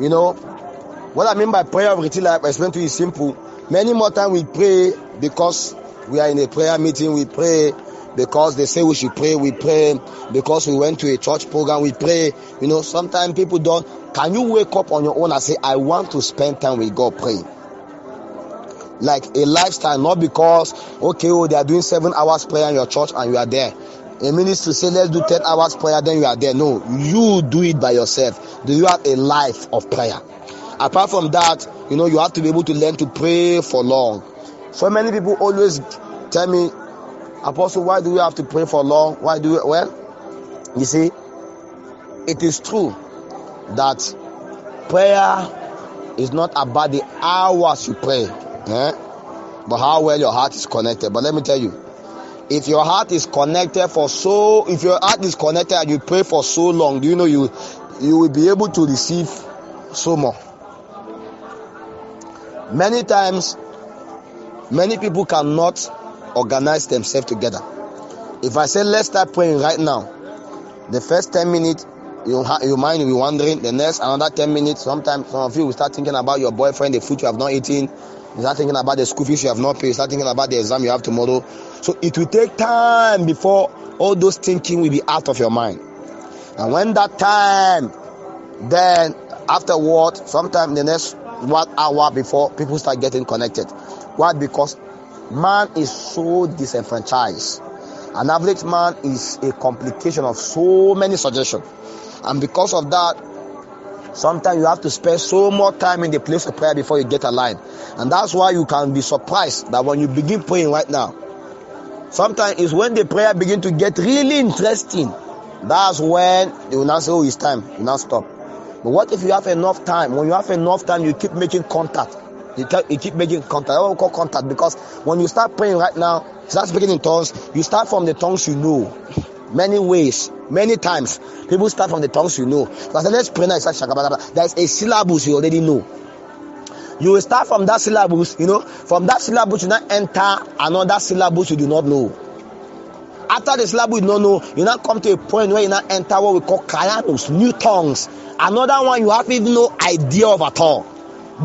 Speaker 1: you know what I mean by prayer of retreat, like I explained to you, is simple. Many more times we pray because we are in a prayer meeting, we pray because they say we should pray, we pray because we went to a church program, we pray. You know, sometimes people don't. Can you wake up on your own and say, I want to spend time with God praying? Like a lifestyle, not because, they are doing 7 hours prayer in your church and you are there. A ministry say, let's do 10 hours prayer, then you are there. No, you do it by yourself. Do you have a life of prayer? Apart from that, you have to be able to learn to pray for long. So many people always tell me, Apostle, why do we have to pray for long? Why do we? Well, you see, it is true that prayer is not about the hours you pray, but how well your heart is connected. But let me tell you, if your heart is connected and you pray for so long, do you know you will be able to receive so more? Many times, many people cannot organize themselves together. If I say let's start praying right now, the first 10 minutes your mind will be wandering. The next another 10 minutes, sometimes some of you will start thinking about your boyfriend, the food you have not eaten. You start thinking about the school fees you have not paid. You start thinking about the exam you have tomorrow. So it will take time before all those thinking will be out of your mind. And when that time, then afterward, sometime the next 1 hour before, people start getting connected. Why? Because man is so disenfranchised. An average man is a complication of so many suggestions. And because of that, sometimes you have to spend so much time in the place of prayer before you get aligned. And that's why you can be surprised that when you begin praying right now, sometimes it's when the prayer begin to get really interesting. That's when you will not say, it's time. You now stop. But what if you have enough time? When you have enough time, you keep making contact. You keep making contact. I won't call contact, because when you start praying right now, start speaking in tongues, you start from the tongues you know. Many ways, many times, people start from the tongues you know. So I said, let's pray now. There's a syllabus you already know. You will start from that syllabus, from that syllabus you now enter another syllabus you do not know. After the syllabus you don't know, you now come to a point where you now enter what we call kaianos, new tongues. Another one you have even no idea of at all.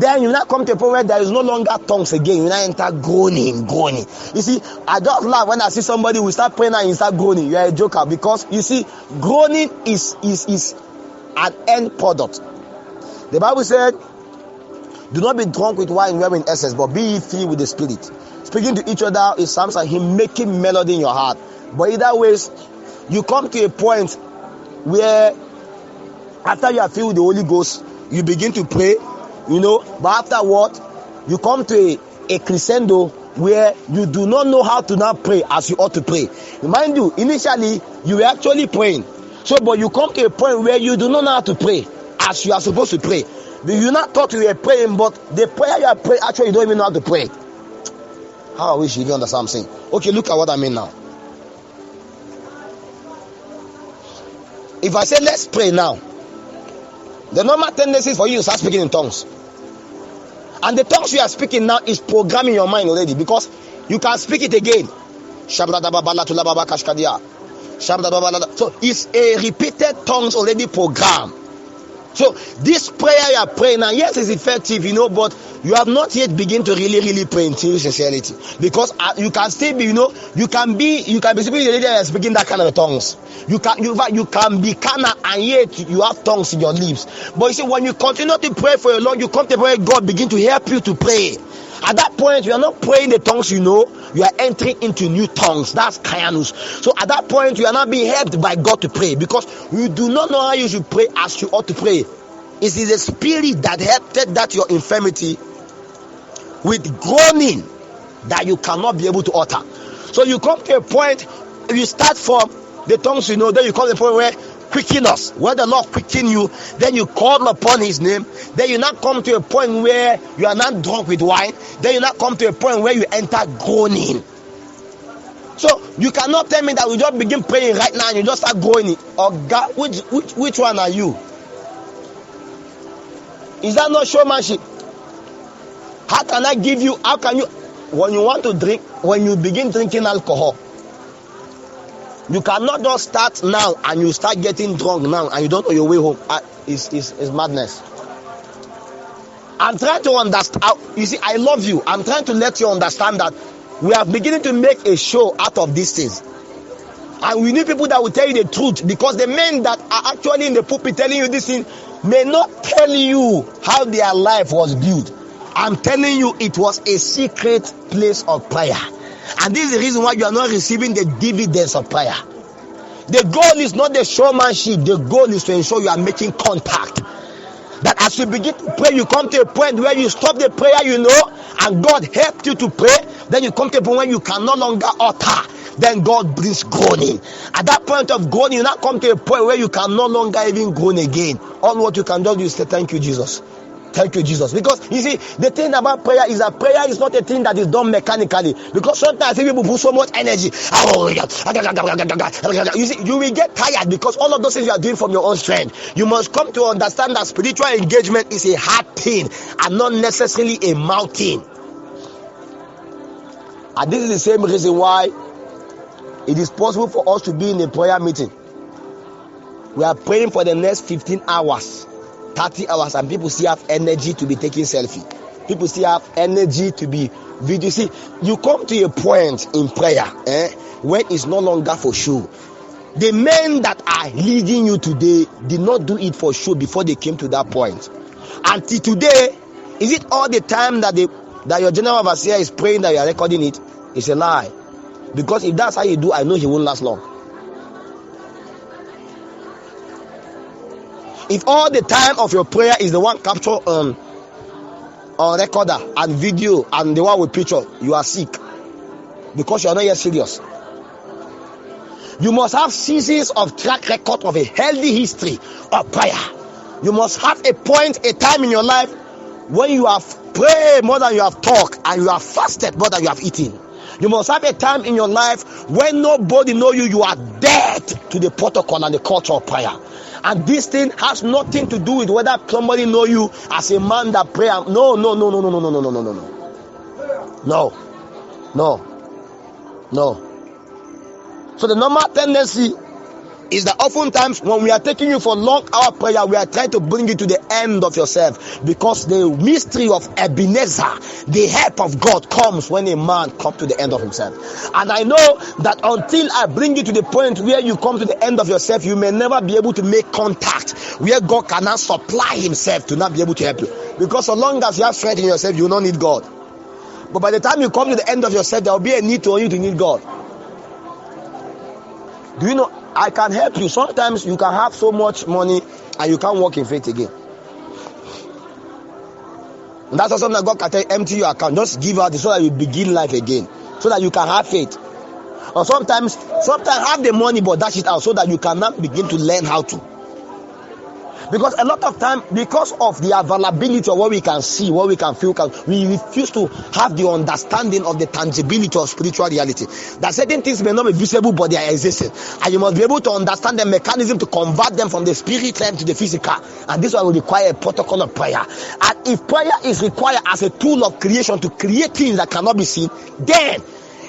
Speaker 1: Then you now come to a point where there is no longer tongues again. You now enter groaning. You see, I just laugh when I see somebody who start praying and you start groaning. You are a joker, because you see, groaning is an end product. The Bible said, do not be drunk with wine wherein excess, but be filled with the Spirit. speaking to each other, it sounds like him making melody in your heart. But either ways, you come to a point where after you are filled with the Holy Ghost, you begin to pray, but afterward, you come to a crescendo where you do not know how to now pray as you ought to pray. Mind you, initially, you were actually praying. But you come to a point where you do not know how to pray as you are supposed to pray. You're not thought you were praying, but the prayer you are praying, actually you don't even know how to pray. How I wish you understand what I'm saying. Okay, look at what I mean now. If I say let's pray now, the normal tendency is for you to start speaking in tongues. And the tongues you are speaking now is programming your mind already, because you can speak it again. So it's a repeated tongues already programmed. So this prayer you are praying now, yes, it's effective, but you have not yet begin to really pray in sincerity, because you can still be, you can be speaking the lady speaking that kind of tongues. You can be carnal and yet you have tongues in your lips. But you see, when you continue to pray for a long, you come to pray, God begin to help you to pray. At that point, you are not praying the tongues, you are entering into new tongues. That's kayanus. So at that point, you are not being helped by God to pray, because you do not know how you should pray as you ought to pray. It is the spirit that helped that your infirmity with groaning that you cannot be able to utter. So you come to a point, you start from the tongues, then you come to the point where quicken us, where the Lord quicken you, then you call upon his name, then you now come to a point where you are not drunk with wine, then you now come to a point where you enter groaning. So you cannot tell me that we just begin praying right now and you just start groaning. Oh God, which one are you? Is that not showmanship? How can you, when you want to drink, when you begin drinking alcohol, you cannot just start now and you start getting drunk now and you don't know your way home. It's madness. I'm trying to understand. You see, I love you. I'm trying to let you understand that we are beginning to make a show out of these things. And we need people that will tell you the truth, because the men that are actually in the pulpit telling you this thing may not tell you how their life was built. I'm telling you, it was a secret place of prayer. And this is the reason why you are not receiving the dividends of prayer. The goal is not the showmanship. The goal is to ensure you are making contact. That as you begin to pray, you come to a point where you stop the prayer, and God helped you to pray. Then you come to a point where you can no longer utter. Then God brings groaning. At that point of groaning, you now come to a point where you can no longer even groan again. All what you can do is say, thank you, Jesus. Thank you, Jesus. Because you see, the thing about prayer is that prayer is not a thing that is done mechanically. Because sometimes people put so much energy. You see, you will get tired, because all of those things you are doing from your own strength. You must come to understand that spiritual engagement is a hard thing and not necessarily a mountain. And this is the same reason why it is possible for us to be in a prayer meeting. We are praying for the next 15 hours. 30 hours, and people still have energy to be taking selfie. People still have energy to be video. See, you come to a point in prayer when it's no longer for show. The men that are leading you today did not do it for show before they came to that point. Until today, is it all the time that your general overseer is praying that you are recording it? It's a lie. Because if that's how you do, I know he won't last long. If all the time of your prayer is the one captured on recorder and video and the one with picture, you are sick, because you are not yet serious. You must have seasons of track record of a healthy history of prayer. You must have a time in your life when you have prayed more than you have talked, and you have fasted more than you have eaten. You must have a time in your life when nobody knows you. You are dead to the protocol and the culture of prayer. And this thing has nothing to do with whether somebody know you as a man that pray. No. So the normal tendency is that oftentimes when we are taking you for long hour prayer, we are trying to bring you to the end of yourself, because the mystery of Ebenezer, the help of God, comes when a man comes to the end of himself. And I know that until I bring you to the point where you come to the end of yourself, you may never be able to make contact where God cannot supply himself to not be able to help you. Because so long as you have strength in yourself, you will not need God. But by the time you come to the end of yourself, there will be a need for you to need God. Do you know, I can help you. Sometimes you can have so much money and you can't walk in faith again. And that's also something that God can tell you, empty your account. Just give out so that you begin life again. So that you can have faith. Or sometimes have the money but dash it out so that you cannot begin to learn how to. Because a lot of time, because of the availability of what we can see, what we can feel, we refuse to have the understanding of the tangibility of spiritual reality. That certain things may not be visible, but they are existing. And you must be able to understand the mechanism to convert them from the spirit realm to the physical. And this one will require a protocol of prayer. And if prayer is required as a tool of creation to create things that cannot be seen, then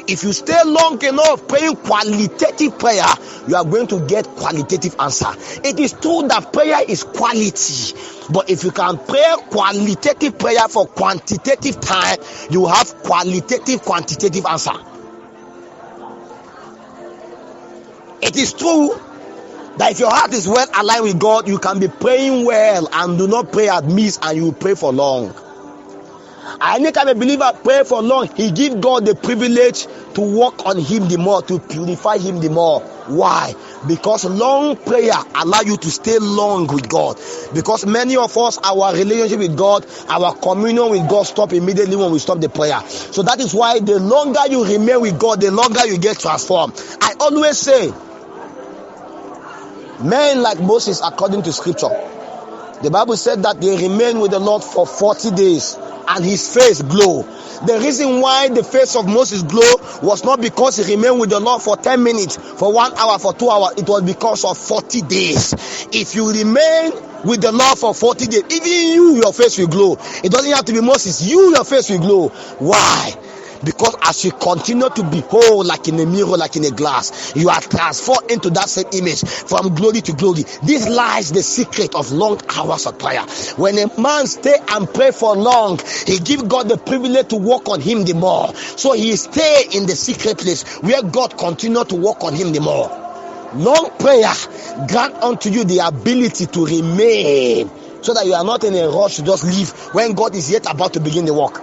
Speaker 1: if you stay long enough praying qualitative prayer, you are going to get qualitative answer. It is true that prayer is quality, but if you can pray qualitative prayer for quantitative time, you have quantitative answer. It is true that if your heart is well aligned with God, you can be praying well and do not pray at miss, and you will pray for long. Anytime a believer pray for long, he gives God the privilege to work on him the more, to purify him the more. Why? Because long prayer allow you to stay long with God. Because many of us, our relationship with God, our communion with God stop immediately when we stop the prayer. So that is why the longer you remain with God, the longer you get transformed. I always say, men like Moses, according to scripture, the Bible said that they remained with the Lord for 40 days. And his face glow. The reason why the face of Moses glow was not because he remained with the Lord for 10 minutes, for 1 hour, for 2 hours. It was because of 40 days. If you remain with the Lord for 40 days, even you, your face will glow. It doesn't have to be Moses. Your face will glow. Why? Because as you continue to behold like in a mirror, like in a glass, you are transformed into that same image from glory to glory. This lies the secret of long hours of prayer. When a man stay and pray for long, he give God the privilege to work on him the more. So he stay in the secret place where God continue to work on him the more. Long prayer grant unto you the ability to remain, so that you are not in a rush to just leave when God is yet about to begin the work.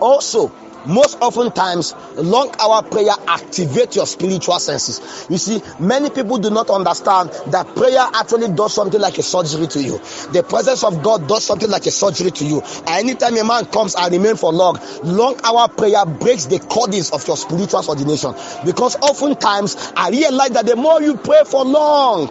Speaker 1: Also, most often times, long hour prayer activates your spiritual senses. You see, many people do not understand that prayer actually does something like a surgery to you. The presence of God does something like a surgery to you. And anytime a man comes and remains for long hour prayer breaks the cordings of your spiritual ordination. Because oftentimes, I realize that the more you pray for long,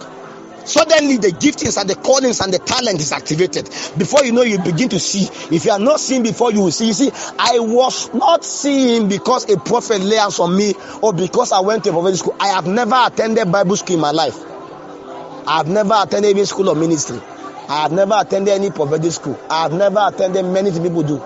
Speaker 1: suddenly the giftings and the callings and the talent is activated. Before you know, you begin to see. If you are not seeing before, you will see. You see, I was not seeing because a prophet lay hands on me or because I went to a prophetic school. I have never attended Bible school in my life. I have never attended any school of ministry. I have never attended any prophetic school. I have never attended many people do.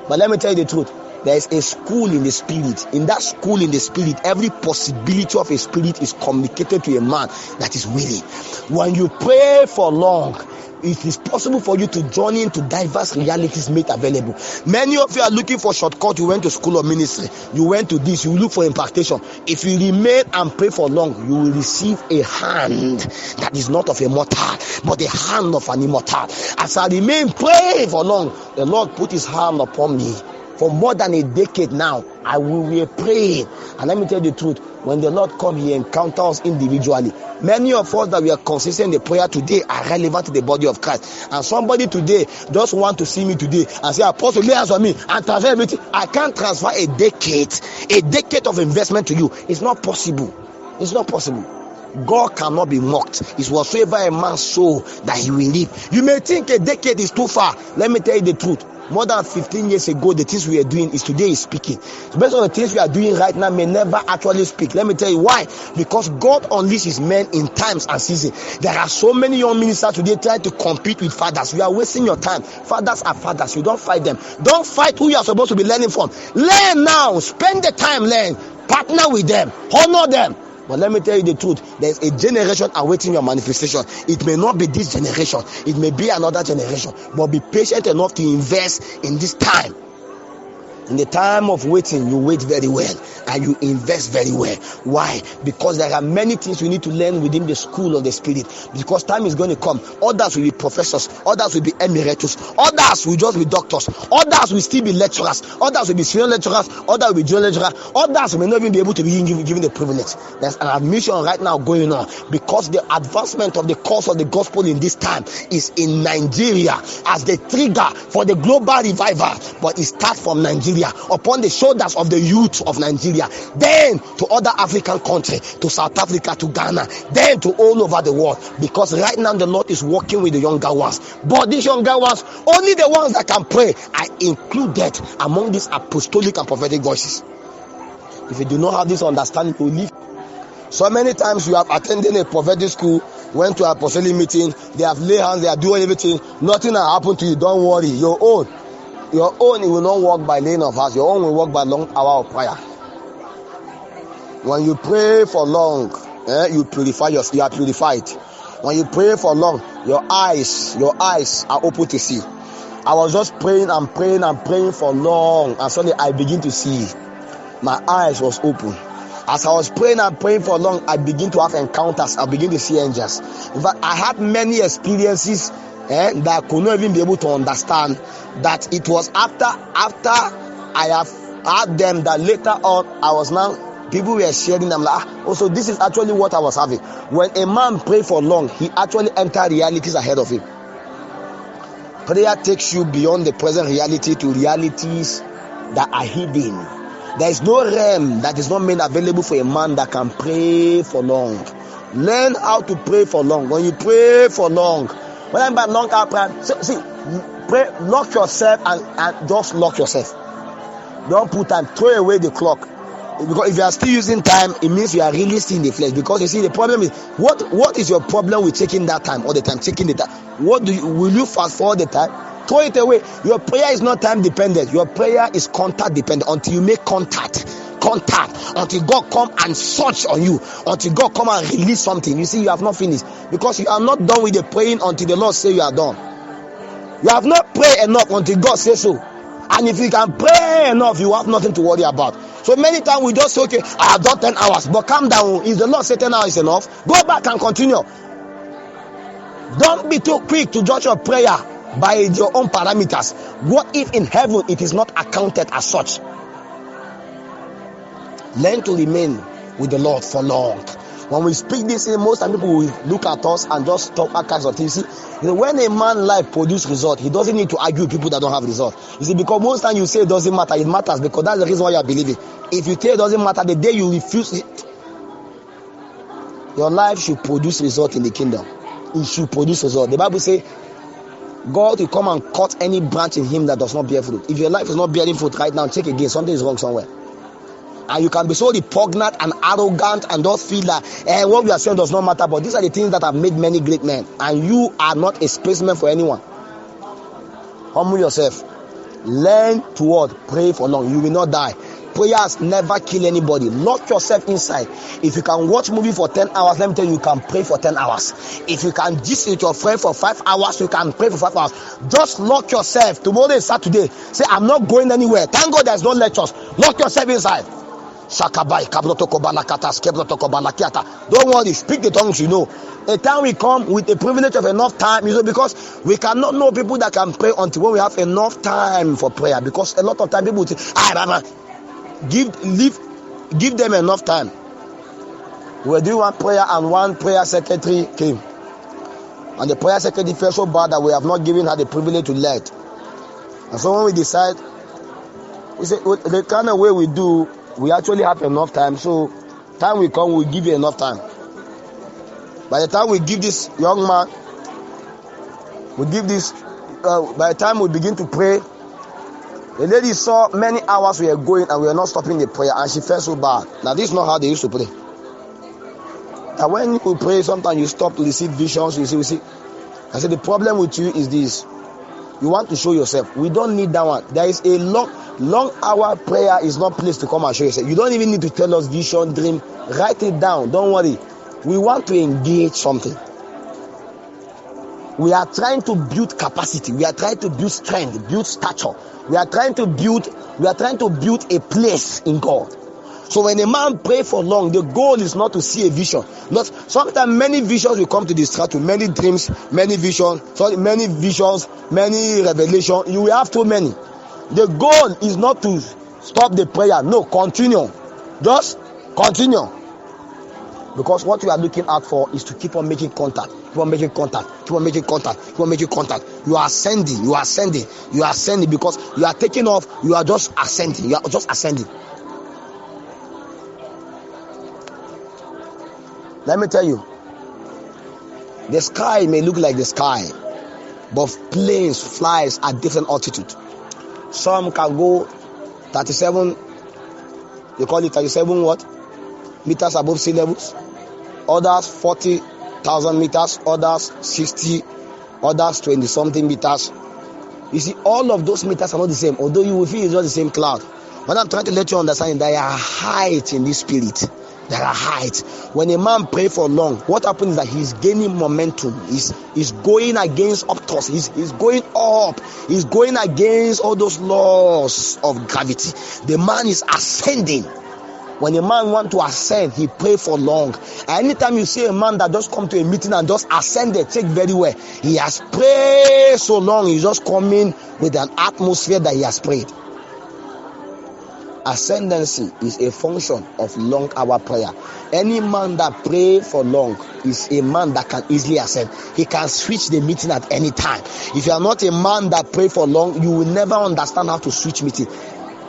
Speaker 1: But let me tell you the truth. There is a school in the spirit. In that school in the spirit, every possibility of a spirit is communicated to a man that is willing. When you pray for long, it is possible for you to journey into diverse realities made available. Many of you are looking for shortcut. You went to school of ministry. You went to this. You look for impartation. If you remain and pray for long, you will receive a hand that is not of a mortal, but the hand of an immortal. As I remain praying for long, the Lord put his hand upon me. For more than a decade now, I will be praying. And let me tell you the truth, when the Lord comes, he encounters us individually. Many of us that we are consistent in the prayer today are relevant to the body of Christ. And somebody today just want to see me today and say, Apostle, lay hands on me and transfer everything. I can't transfer a decade of investment to you. It's not possible. It's not possible. God cannot be mocked. It's whatsoever a man sow that he will reap. You may think a decade is too far. Let me tell you the truth. More than 15 years ago, the things we are doing is today is speaking. So based on the things we are doing right now may never actually speak. Let me tell you why. Because God unleashes men in times and seasons. There are so many young ministers today trying to compete with fathers. You are wasting your time. Fathers are fathers. You don't fight them. Don't fight who you are supposed to be learning from. Learn now. Spend the time, learn. Partner with them. Honor them. But let me tell you the truth, there's a generation awaiting your manifestation. It may not be this generation, it may be another generation, but be patient enough to invest in this time. In the time of waiting, you wait very well and you invest very well. Why? Because there are many things we need to learn within the school of the Spirit. Because time is going to come. Others will be professors. Others will be emeritus. Others will just be doctors. Others will still be lecturers. Others will be senior lecturers. Others will be junior lecturers. Others may not even be able to be given the privilege. There's an admission right now going on because the advancement of the cause of the gospel in this time is in Nigeria as the trigger for the global revival. But it starts from Nigeria, upon the shoulders of the youth of Nigeria, then to other African countries, to South Africa, to Ghana, then to all over the world. Because right now the Lord is working with the younger ones. But these younger ones, only the ones that can pray, are included among these apostolic and prophetic voices. If you do not have this understanding, you will leave. So many times you have attended a prophetic school, went to an apostolic meeting, they have laid hands, they are doing everything, nothing has happened to you. Don't worry, your own, it will not work by laying of hands. Your own will work by long hour of prayer. When you pray for long, you purify you are purified. When you pray for long, your eyes are open to see. I was just praying and praying for long, and suddenly I begin to see. My eyes was open. As I was praying and praying for long, I begin to have encounters. I begin to see angels. In fact, I had many experiences that I could not even be able to understand. That it was after I have had them that later on I was now, people were sharing them like, also this is actually what I was having. When a man pray for long, he actually enters realities ahead of him. Prayer takes you beyond the present reality to realities that are hidden. There is no realm that is not made available for a man that can pray for long. Learn how to pray for long. When you pray for long, when I'm by long hour prayer, see, pray, lock yourself and just lock yourself. Don't put time, throw away the clock. Because if you are still using time, it means you are really still in the flesh. Because you see, the problem is, what is your problem with taking that time all the time? Taking the time. Will you fast forward the time? Throw it away. Your prayer is not time dependent. Your prayer is contact dependent. Until you make contact, until God come and search on you, until God come and release something. You see, you have not finished, because you are not done with the praying until the Lord say you are done. You have not prayed enough until God says so. And if you can pray enough, you have nothing to worry about. So many times we just say, okay, I have done 10 hours, but calm down. If the Lord say 10 hours is enough, go back and continue. Don't be too quick to judge your prayer by your own parameters. What if in heaven it is not accounted as such? Learn to remain with the Lord for long. When we speak this, most time people will look at us and just talk all kinds of things. See, when a man life produce result, he doesn't need to argue with people that don't have result. You see, because most time you say it doesn't matter, it matters, because that's the reason why you are believing. If you say it doesn't matter, the day you refuse it, your life should produce result in the kingdom. It should produce result. The Bible says God will come and cut any branch in him that does not bear fruit. If your life is not bearing fruit right now, check again. Something is wrong somewhere. And you can be so repugnant and arrogant and just feel that what we are saying does not matter. But these are the things that have made many great men. And you are not a specimen for anyone. Humble yourself. Learn to what? Pray for long. You will not die. Prayers never kill anybody. Lock yourself inside. If you can watch movie for 10 hours, let me tell you, you can pray for 10 hours. If you can gist with your friend for 5 hours, you can pray for 5 hours. Just lock yourself. Tomorrow is Saturday. Say, I'm not going anywhere. Thank God there's no lectures. Lock yourself inside. Don't worry, speak the tongues you know. A time will come with the privilege of enough time, you know, because we cannot know people that can pray until when we have enough time for prayer. Because a lot of time people will say, give them enough time. We were doing one prayer and one prayer secretary came. And the prayer secretary felt so bad that we have not given her the privilege to lead. And so when we decide, we say, well, the kind of way we do, we actually have enough time, so time will come, we'll give you enough time. By the time we give this young man, by the time we begin to pray, the lady saw many hours we were going and we were not stopping the prayer, and she felt so bad. Now this is not how they used to pray. And when you pray, sometimes you stop to receive visions, you see. I said the problem with you is this. You want to show yourself. We don't need that one. There is a long hour prayer is not place to come and show yourself. You don't even need to tell us vision, dream. Write it down. Don't worry. We want to engage something. We are trying to build capacity. We are trying to build strength, build stature. We are trying to build a place in God. So when a man pray for long, the goal is not to see a vision. Not sometimes many visions will come to distract you, many dreams, many visions, many revelations. You will have too many. The goal is not to stop the prayer. No, continue. Just continue. Because what you are looking out for is to keep on making contact. Keep on making contact. Keep on making contact. Keep on making contact. You are ascending. You are ascending. You are ascending because you are taking off. You are just ascending. You are just ascending. Let me tell you, the sky may look like the sky, but planes flies at different altitude. Some can go 37, you call it 37 what? Meters above sea levels. Others 40,000 meters, others 60, others 20 something meters. You see, all of those meters are not the same, although you will feel it's not the same cloud. What I'm trying to let you understand, there are heights in this spirit. There are heights. When a man prays for long, what happens is that he's gaining momentum. He's going against uptoss. He's going up. He's going against all those laws of gravity. The man is ascending. When a man wants to ascend, he prays for long. And anytime you see a man that just come to a meeting and just ascended, take very well. He has prayed so long. He's just coming with an atmosphere that he has prayed. Ascendancy is a function of long hour prayer. Any man that prays for long is a man that can easily ascend. He can switch the meeting at any time. If you are not a man that prays for long, you will never understand how to switch meeting.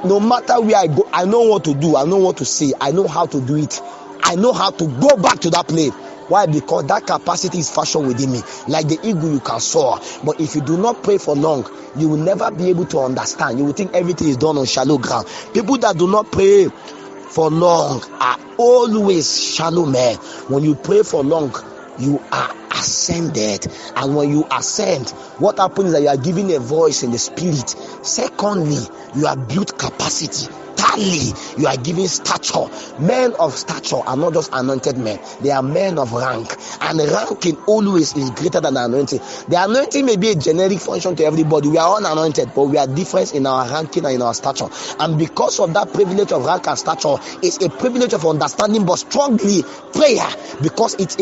Speaker 1: No matter where I go, I know what to do. I know what to say. I know how to do it. I know how to go back to that place. Why? Because that capacity is fashioned within me. Like the eagle, you can soar. But if you do not pray for long, you will never be able to understand. You will think everything is done on shallow ground. People that do not pray for long are always shallow men. When you pray for long, you are ascended. And when you ascend, what happens is that you are giving a voice in the spirit. Secondly, you have built capacity. Thirdly, you are giving stature. Men of stature are not just anointed men. They are men of rank. And ranking always is greater than anointing. The anointing may be a generic function to everybody. We are all anointed, but we are different in our ranking and in our stature. And because of that privilege of rank and stature, it's a privilege of understanding, but strongly prayer, because it's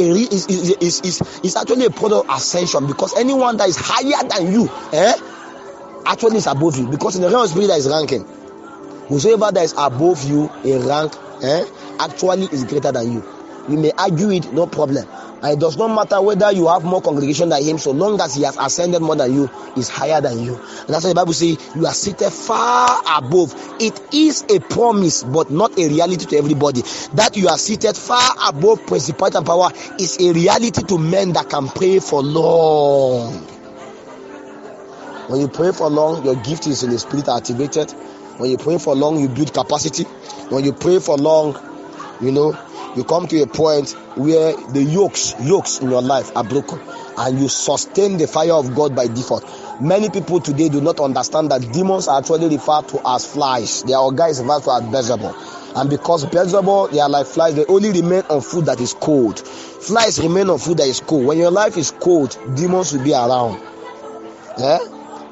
Speaker 1: actually a product of ascension. Because anyone that is higher than you, actually is above you. Because in the realm of spirit, there is ranking. Whosoever that is above you in rank, actually is greater than you. You may argue it, no problem. And it does not matter whether you have more congregation than him, so long as he has ascended more than you, is higher than you. And that's why the Bible says you are seated far above. It is a promise, but not a reality to everybody. That you are seated far above principality and power is a reality to men that can pray for long. When you pray for long, your gift is in the spirit activated. When you pray for long, you build capacity. When you pray for long, you come to a point where the yokes in your life are broken, and you sustain the fire of God by default. Many people today do not understand that demons are actually referred to as flies. Their organ is referred to as Beelzebub. And because Beelzebub, they are like flies, they only remain on food that is cold. Flies remain on food that is cold. When your life is cold, demons will be around.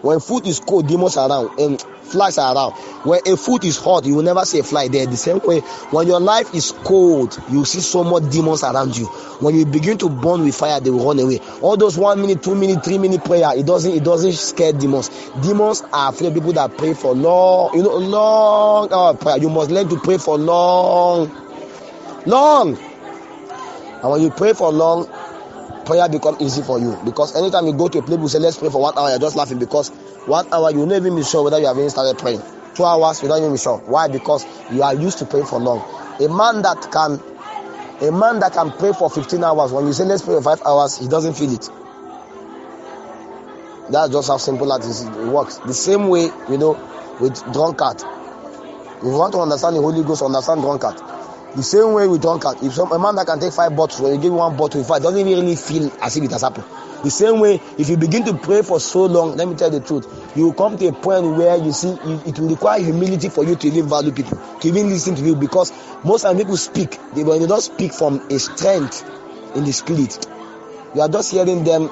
Speaker 1: When food is cold, demons are around. And flies are around. When a food is hot, you will never see a fly there. The same way, when your life is cold, you see so much demons around you. When you begin to burn with fire, they will run away. All those 1 minute, 2 minute, 3 minute prayer, it doesn't scare demons. Demons are afraid of people that pray for long hour prayer. You must learn to pray for long. And when you pray for long, prayer becomes easy for you, because anytime you go to a place, you say let's pray for 1 hour, you're just laughing, because 1 hour you will not even be sure whether you have even started praying. 2 hours you don't even be sure. Why? Because you are used to praying for long. A man that can pray for 15 hours, when you say let's pray for 5 hours, he doesn't feel it. That's just how simple that is. It works the same way, with drunkard. If you want to understand the Holy Ghost, understand drunkard. The same way with drunkard. If a man that can take 5 bottles, when you give 1 bottle, it doesn't really feel as if it has happened. The same way, if you begin to pray for so long, let me tell you the truth, you will come to a point where you see it will require humility for you to even value people, to even listen to you, because most of the people speak, they don't speak from a strength in the spirit. You are just hearing them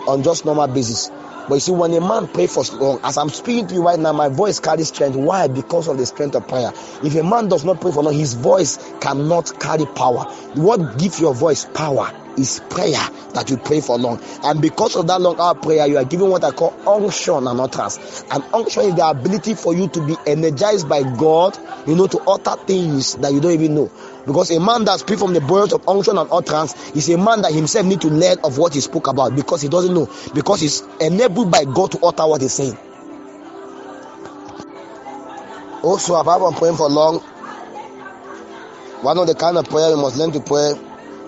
Speaker 1: on just normal basis. But you see, when a man prays for long, as I'm speaking to you right now, my voice carries strength. Why? Because of the strength of prayer. If a man does not pray for long, his voice cannot carry power. What gives your voice power is prayer, that you pray for long. And because of that long hour prayer, you are given what I call unction and utterance. And unction is the ability for you to be energized by God, to utter things that you don't even know. Because a man that speaks from the borders of unction and utterance is a man that himself needs to learn of what he spoke about, because he doesn't know, because he's enabled by God to utter what he's saying. Also, apart from praying for long, one of the kind of prayer we must learn to pray,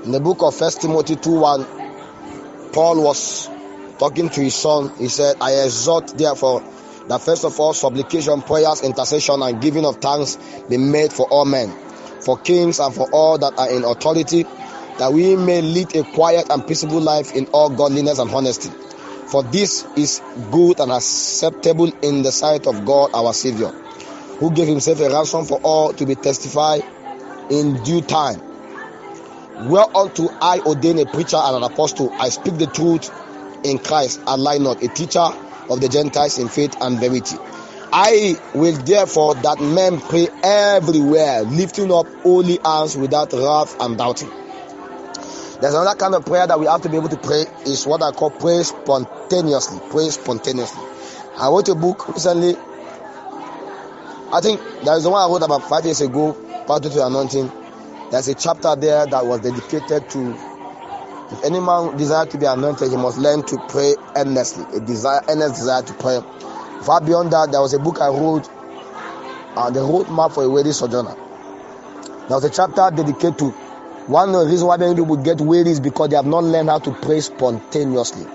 Speaker 1: in the book of 1 Timothy 2:1, Paul was talking to his son. He said, I exhort therefore that first of all supplication, prayers, intercession, and giving of thanks be made for all men, for kings and for all that are in authority, that we may lead a quiet and peaceable life in all godliness and honesty. For this is good and acceptable in the sight of God our Savior, who gave himself a ransom for all to be testified in due time. Whereunto I ordain a preacher and an apostle. I speak the truth in Christ, and lie not, a teacher of the Gentiles in faith and verity. I will therefore that men pray everywhere, lifting up holy hands without wrath and doubting. There's another kind of prayer that we have to be able to pray, is what I call pray spontaneously. Pray spontaneously. I wrote a book recently. I think there is the one I wrote about 5 years ago, Part 2 to Anointing. There's a chapter there that was dedicated to, if any man desires to be anointed, he must learn to pray earnestly. Earnest desire to pray. Far beyond that, there was a book I wrote, the roadmap for a wedding sojourner. There was a chapter dedicated to one of the reasons why many people get weary is because they have not learned how to pray spontaneously.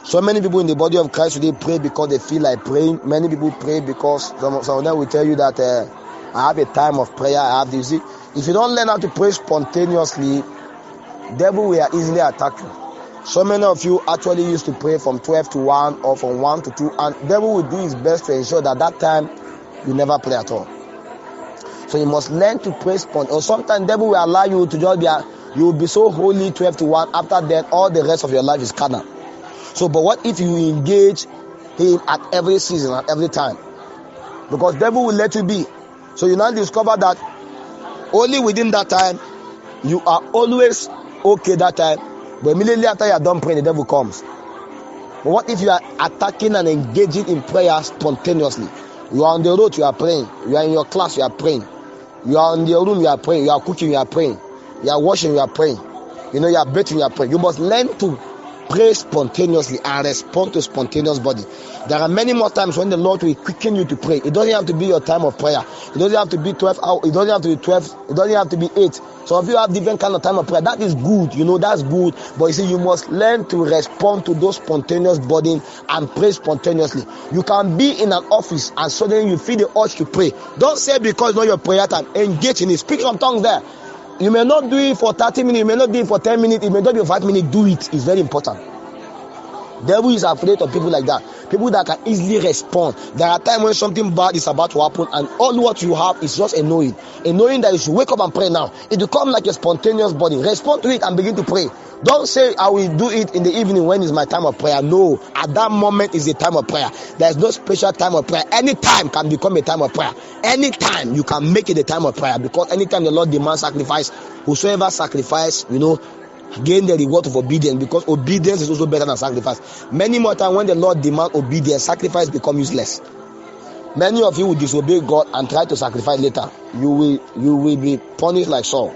Speaker 1: So many people in the body of Christ today pray because they feel like praying. Many people pray because some of them will tell you that I have a time of prayer. I have this. If you don't learn how to pray spontaneously, devil will easily attack you. So many of you actually used to pray from 12 to 1 or from 1 to 2, and devil will do his best to ensure that time you never pray at all. So you must learn to pray spontaneously. Or sometimes devil will allow you to just you will be so holy 12 to 1. After that, all the rest of your life is carnal. So, but what if you engage him at every season, at every time? Because devil will let you be. So you now discover that only within that time, you are always okay that time. But immediately after you are done praying, the devil comes. But what if you are attacking and engaging in prayer spontaneously? You are on the road, you are praying. You are in your class, you are praying. You are in your room, you are praying. You are cooking, you are praying. You are washing, you are praying. You are bathing, you are praying. You must learn to pray spontaneously and respond to spontaneous body. There are many more times when the Lord will quicken you to pray. It doesn't have to be your time of prayer. It doesn't have to be 12 hours. It doesn't have to be 12. It doesn't have to be 8. So if you have different kind of time of prayer, that is good. That's good. But you see, you must learn to respond to those spontaneous body and pray spontaneously. You can be in an office and suddenly you feel the urge to pray. Don't say because it's not your prayer time. Engage in it. Speak some tongues there. You may not do it for 30 minutes. You may not do it for 10 minutes. It may not be for 5 minutes. Do it. It's very important. Devil is afraid of people like that. People that can easily respond. There are times when something bad is about to happen and all what you have is just a knowing. A knowing that you should wake up and pray now. It will come like a spontaneous body. Respond to it and begin to pray. Don't say, I will do it in the evening when is my time of prayer. No, at that moment is the time of prayer. There is no special time of prayer. Any time can become a time of prayer. Anytime you can make it a time of prayer, because anytime the Lord demands sacrifice, whosoever sacrifice, gain the reward of obedience, because obedience is also better than sacrifice. Many more times when the Lord demands obedience, sacrifice becomes useless. Many of you will disobey God and try to sacrifice later. You will be punished like Saul.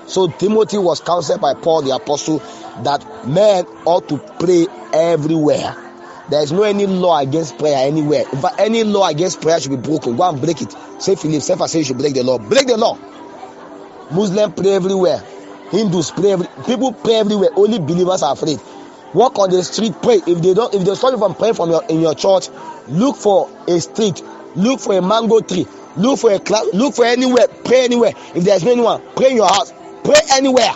Speaker 1: So Timothy was counseled by Paul the apostle that men ought to pray everywhere. There is no any law against prayer anywhere. In fact, any law against prayer should be broken. Go and break it. Say Cephas says you should break the law. Break the law. Muslims pray everywhere. Hindus pray people pray everywhere. Only believers are afraid. Walk on the street, pray. If they stop you from praying in your church, look for a street, look for a mango tree, look for a class, look for anywhere, pray anywhere. If there's no anyone, pray in your house, pray anywhere.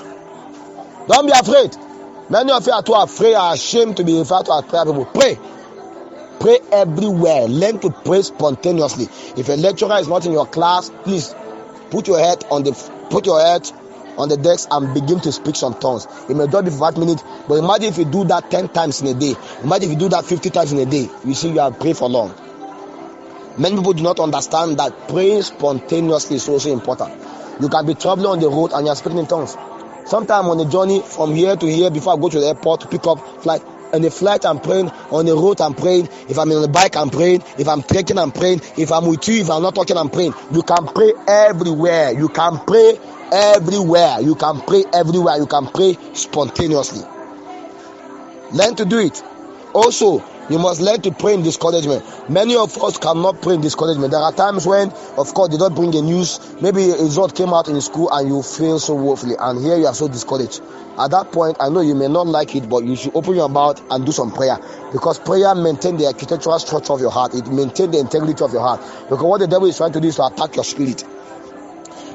Speaker 1: Don't be afraid. Many of you are too afraid, are ashamed to be referred to as prayer people. Pray everywhere. Learn to pray spontaneously. If a lecturer is not in your class, please put your head on on the desk and begin to speak some tongues. It may just be for 5 minutes, but imagine if you do that 10 times in a day. Imagine if you do that 50 times in a day. You see, you are praying for long. Many people do not understand that praying spontaneously is also important. You can be traveling on the road and you are speaking in tongues. Sometimes on the journey from here to here, before I go to the airport to pick up flight, on the flight I'm praying, on the road I'm praying, if I'm on the bike I'm praying, if I'm trekking I'm praying, if I'm with you, if I'm not talking I'm praying. You can pray everywhere. You can pray everywhere. You can pray everywhere. You can pray spontaneously. Learn to do it. Also, you must learn to pray in discouragement. Many of us cannot pray in discouragement. There are times when, of course, they don't bring a news. Maybe a result came out in school and you feel so woefully, and here you are so discouraged. At that point, I know you may not like it, but you should open your mouth and do some prayer, because prayer maintains the architectural structure of your heart. It maintains the integrity of your heart, because what the devil is trying to do is to attack your spirit.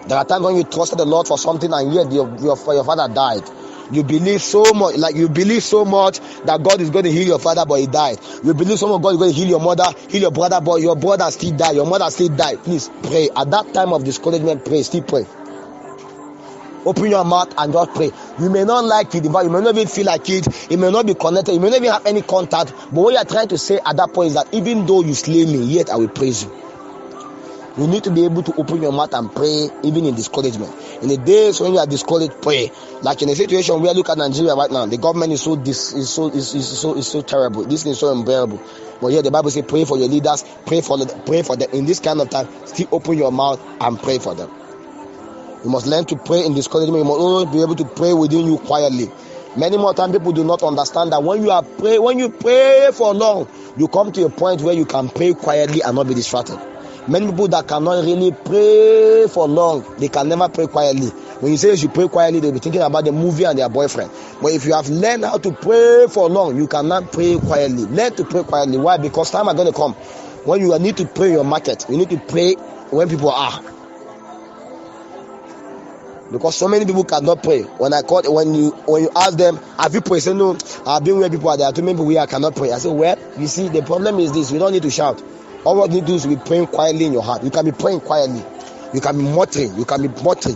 Speaker 1: There are times when you trusted the Lord for something and yet your father died. You believe so much, that God is going to heal your father, but he died. You believe so much God is going to heal your mother, heal your brother, but your brother still died, your mother still died. Please pray. At that time of discouragement, pray. Still pray. Open your mouth and just pray. You may not like it, but you may not even feel like it. It may not be connected. You may not even have any contact. But what you are trying to say at that point is that even though you slay me, yet I will praise you. You need to be able to open your mouth and pray even in discouragement. In the days when you are discouraged, pray. Like in a situation where look at Nigeria right now, the government is so terrible. This is so unbearable. But yeah, the Bible says pray for your leaders, pray for them. In this kind of time, still open your mouth and pray for them. You must learn to pray in discouragement. You must always be able to pray within you quietly. Many more times people do not understand that when you pray for long, you come to a point where you can pray quietly and not be distracted. Many people that cannot really pray for long, they can never pray quietly. When you say you should pray quietly, they'll be thinking about the movie and their boyfriend. But if you have learned how to pray for long, you cannot pray quietly. Learn to pray quietly. Why? Because time is going to come when you need to pray your market. You need to pray when people are. Because so many people cannot pray. When you ask them, have you prayed? Say no, I've been where people are. There are too many people where I cannot pray. I say, well, you see, the problem is this: you don't need to shout. All what you need to do is be praying quietly in your heart. You can be praying quietly. You can be muttering. You can be muttering.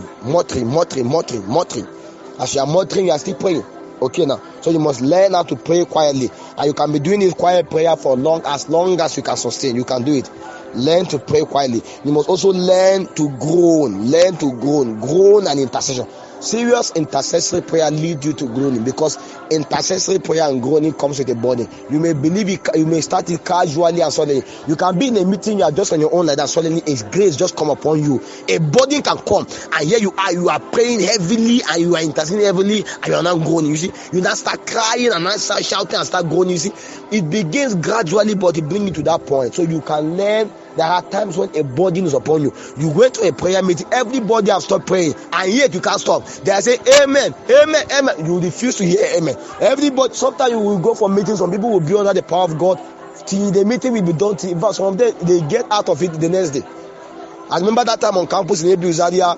Speaker 1: As you are muttering, you are still praying. Okay now. So you must learn how to pray quietly. And you can be doing this quiet prayer for as long as you can sustain. You can do it. Learn to pray quietly. You must also learn to groan. Learn to groan. Groan and intercession. Serious intercessory prayer leads you to groaning, because intercessory prayer and groaning comes with a burden. You may believe it, you may start it casually and suddenly. You can be in a meeting, you are just on your own like that, suddenly a grace just come upon you. A burden can come, and here you are praying heavily and you are interceding heavily and you are not groaning. You see, you now start crying and now start shouting and start groaning. You see, it begins gradually, but it brings you to that point. So you can learn. There are times when a burden is upon you. You went to a prayer meeting, everybody have stopped praying, and yet you can't stop. They are saying amen, amen, amen. You refuse to hear amen. Everybody, sometimes you will go for meetings, some people will be under the power of God till the meeting will be done. In fact, some of them, they get out of it the next day. I remember that time on campus in Zaria.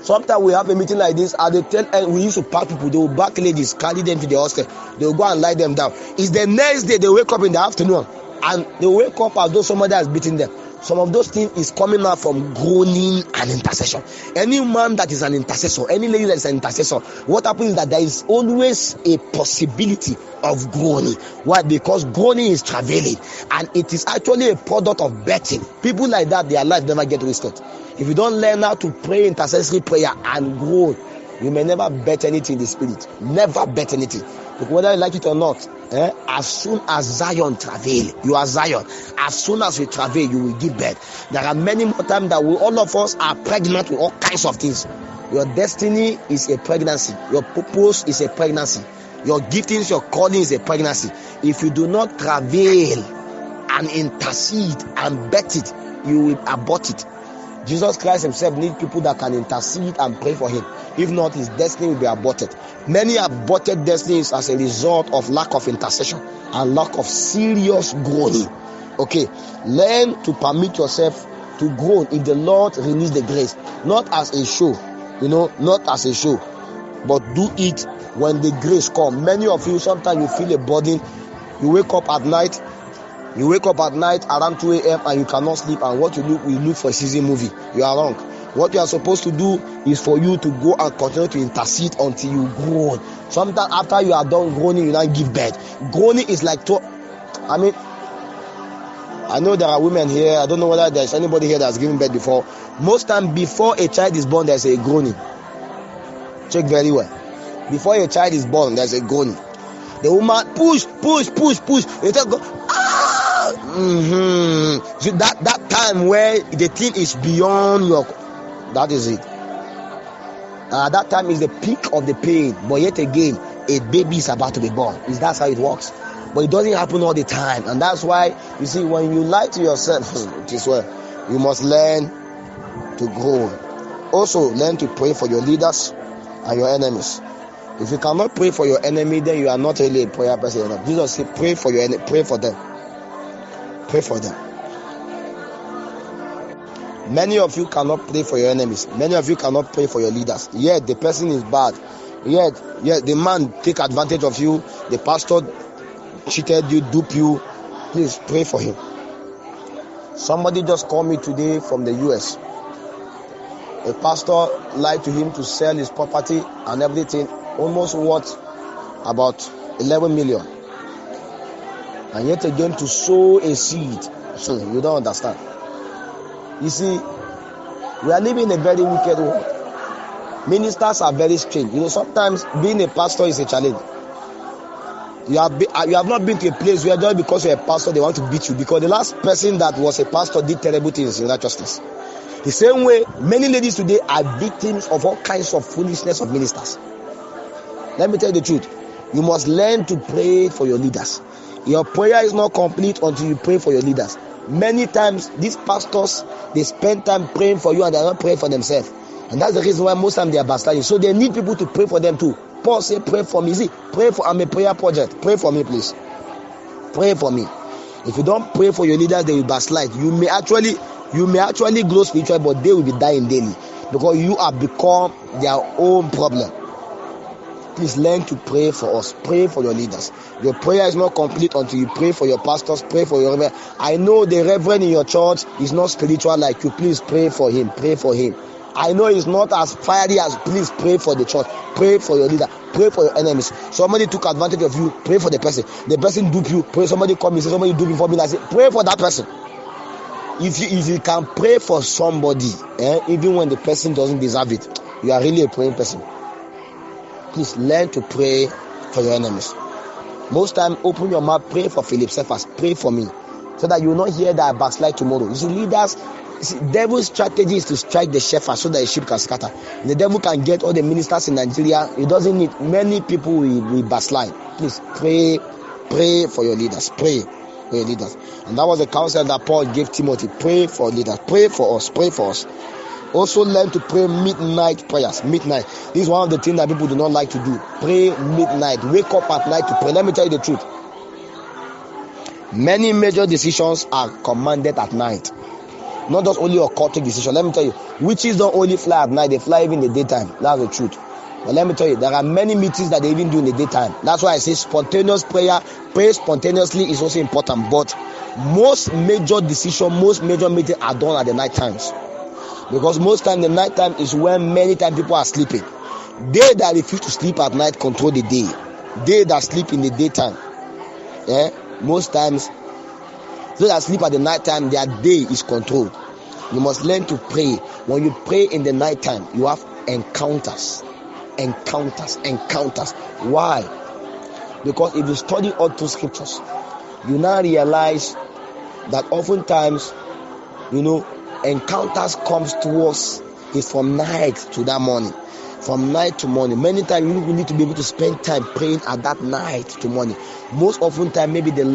Speaker 1: Sometimes we have a meeting like this, and we used to pack people. They will back ladies, carry them to the hostel. They will go and lie them down. It's the next day they wake up in the afternoon, and they wake up as though somebody has beaten them. Some of those things is coming out from groaning and intercession. Any man that is an intercessor, any lady that is an intercessor, what happens is that there is always a possibility of groaning. Why? Because groaning is travailing, and it is actually a product of betting. People like that, their life never get wasted. If you don't learn how to pray intercessory prayer and groan, you may never bet anything in the spirit. Never bet anything. Because whether you like it or not, as soon as Zion travail, you are Zion. As soon as you travail, you will give birth. There are many more times that all of us are pregnant with all kinds of things. Your destiny is a pregnancy. Your purpose is a pregnancy. Your giftings, your calling is a pregnancy. If you do not travail and intercede and bet it, you will abort it. Jesus Christ himself needs people that can intercede and pray for him. If not, his destiny will be aborted. Many aborted destinies as a result of lack of intercession and lack of serious groaning. Okay, learn to permit yourself to groan if the Lord release the grace. Not as a show, not as a show, but do it when the grace comes. Many of you, sometimes you feel a burden. You wake up at night around 2 a.m. and you cannot sleep, and what you look for a season movie. You are wrong. What you are supposed to do is for you to go and continue to intercede until you groan. Sometimes after you are done groaning, you now give birth. Groaning is like I know there are women here. I don't know whether there's anybody here that's given birth before. Most time before a child is born, there's a groaning. Check very well. Before a child is born, there's a groaning. The woman push. You tell God, So that time where the thing is beyond your, that is it. That time is the peak of the pain. But yet again, a baby is about to be born. That's how it works. But it doesn't happen all the time, and that's why you see when you lie to yourself, it is well. You must learn to grow. Also, learn to pray for your leaders and your enemies. If you cannot pray for your enemy, then you are not really a prayer person enough. Jesus said, pray for your enemy, pray for them. Pray for them. Many of you cannot pray for your enemies. Many of you cannot pray for your leaders. Yet the person is bad. Yet the man take advantage of you. The pastor cheated you, duped you. Please pray for him. Somebody just called me today from the US. A pastor lied to him to sell his property and everything, almost worth about 11 million. And yet again to sow a seed. So you don't understand. You see, we are living in a very wicked world. Ministers are very strange. Sometimes being a pastor is a challenge. You have not been to a place where just because you're a pastor they want to beat you, because the last person that was a pastor did terrible things in righteousness. The same way many ladies today are victims of all kinds of foolishness of ministers. Let me tell you the truth. You must learn to pray for your leaders. Your prayer is not complete until you pray for your leaders. Many times these pastors, they spend time praying for you and they are not praying for themselves, and that's the reason why most times they are backsliding. So they need people to pray for them too. Paul said, pray for me. See, I'm a prayer project. Pray for me, please. Pray for me. If you don't pray for your leaders, they will backslide. You may actually grow spiritually, but they will be dying daily because you have become their own problem. Please learn to pray for us. Pray for your leaders. Your prayer is not complete until you pray for your pastors, pray for your reverend. I know the reverend in your church is not spiritual like you. Please pray for him. Pray for him. I know it's not as fiery as, please pray for the church. Pray for your leader. Pray for your enemies. Somebody took advantage of you. Pray for the person. The person duped you. Pray. Somebody come and say somebody duped before me. I say pray for that person. If you can pray for somebody, even when the person doesn't deserve it, you are really a praying person. Please learn to pray for your enemies. Most time, open your mouth, pray for Cephas. Pray for me, so that you will not hear that I backslide tomorrow. You see, leaders. Devil's strategy is to strike the shepherd so that the sheep can scatter. The devil can get all the ministers in Nigeria. He doesn't need many people will backslide. Please pray for your leaders. Pray for your leaders. And that was the counsel that Paul gave Timothy. Pray for leaders. Pray for us. Pray for us. Also learn to pray midnight prayers. Midnight. This is one of the things that people do not like to do. Pray midnight. Wake up at night to pray. Let me tell you the truth. Many major decisions are commanded at night. Not just only occultic decision. Let me tell you, witches don't only fly at night, they fly even in the daytime. That's the truth. But let me tell you, there are many meetings that they even do in the daytime. That's why I say spontaneous prayer, pray spontaneously is also important. But most major decisions, most major meetings are done at the night times. Because most time the night time is when many times people are sleeping. They that refuse to sleep at night control the day. They that sleep in the daytime, most times, those that sleep at the night time, their day is controlled. You must learn to pray. When you pray in the night time, you have encounters. Why? Because if you study all two scriptures, you now realize that oftentimes, encounters comes to us is from night to that morning. From night to morning. Many times you need to be able to spend time praying at that night to morning. Most often time, maybe the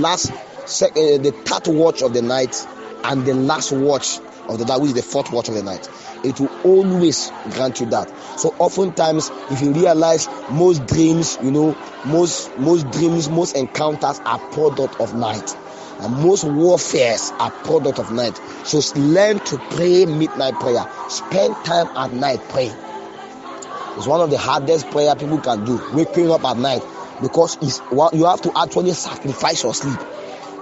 Speaker 1: third watch of the night and the last watch of the night, which is the fourth watch of the night. It will always grant you that. So oftentimes, if you realize most dreams, most encounters are product of night. And most warfares are product of night. So learn to pray midnight prayer. Spend time at night praying. It's one of the hardest prayer people can do. Waking up at night, because you have to actually sacrifice your sleep.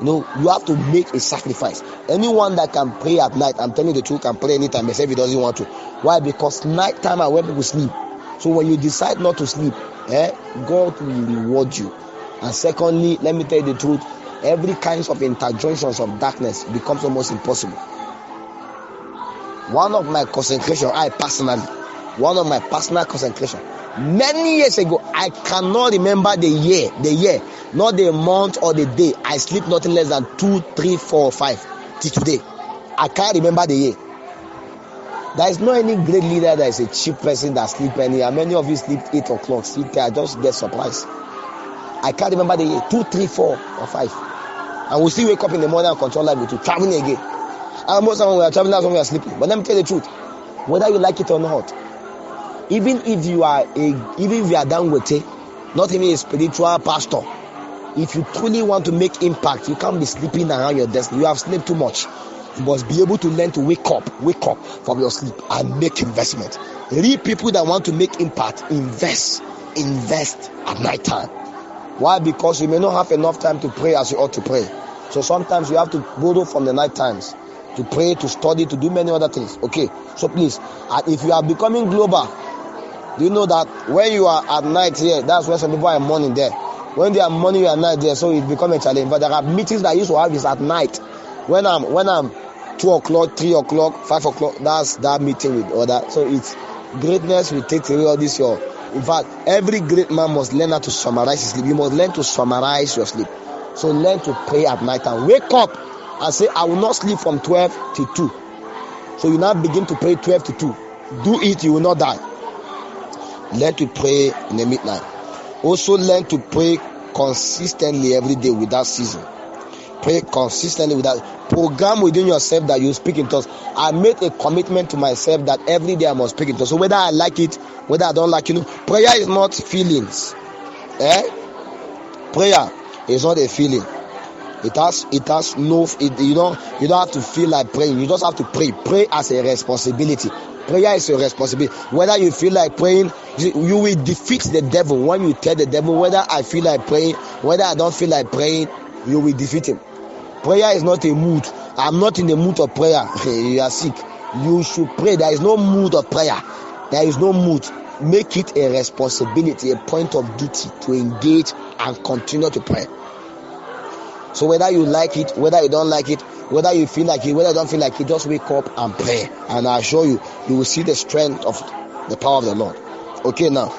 Speaker 1: You have to make a sacrifice. Anyone that can pray at night, I'm telling you the truth, can pray anytime except he doesn't want to. Why? Because night time are when people sleep. So when you decide not to sleep, God will reward you. And secondly, let me tell you the truth, every kinds of interjunctions of darkness becomes almost impossible. One of my concentration, one of my personal concentration, many years ago, I cannot remember the year, not the month or the day. I sleep nothing less than 2, 3, 4, 5 till today. I can't remember the year. There is no any great leader that is a cheap person that sleep any. And many of you sleep 8 o'clock, sleep 10. I just get surprised. I can't remember the year, 2, 3, 4, or 5. And we still wake up in the morning and control life with you, traveling again. And most of them we are traveling, that's when we are sleeping. But let me tell you the truth, whether you like it or not, even if you are done with it, not even a spiritual pastor, if you truly want to make impact, you can't be sleeping around your desk. You have slept too much. You must be able to learn to wake up from your sleep and make investment. Real people that want to make impact, invest at night time. Why? Because you may not have enough time to pray as you ought to pray. So sometimes you have to borrow from the night times to pray, to study, to do many other things. Okay, so please, if you are becoming global, do you know that when you are at night here, that's when some people are morning there. When they are morning, you are night there, so it becomes a challenge. But there are meetings that I used to have is at night. When I'm 2 o'clock, 3 o'clock, 5 o'clock, that's that meeting with other. So it's greatness will take away all this. In fact, every great man must learn how to summarize his sleep. You must learn to summarize your sleep. So learn to pray at night and wake up and say, I will not sleep from 12 till 2. So you now begin to pray 12 to 2. Do it, you will not die. Learn to pray in the midnight. Also learn to pray consistently every day without ceasing. Pray consistently without. Program within yourself that you speak in tongues. I made a commitment to myself that every day I must speak in tongues. So whether I like it, whether I don't like it, prayer is not feelings. Prayer is not a feeling. You don't have to feel like praying. You just have to pray. Pray as a responsibility. Prayer is a responsibility. Whether you feel like praying, you will defeat the devil when you tell the devil whether I feel like praying, whether I don't feel like praying, you will defeat him. Prayer is not a mood. I'm not in the mood of prayer. You are sick. You should pray. There is no mood of prayer. There is no mood. Make it a responsibility, a point of duty to engage and continue to pray. So whether you like it, whether you don't like it, whether you feel like it, whether you don't feel like it, just wake up and pray. And I assure you, you will see the strength of the power of the Lord. Okay, now.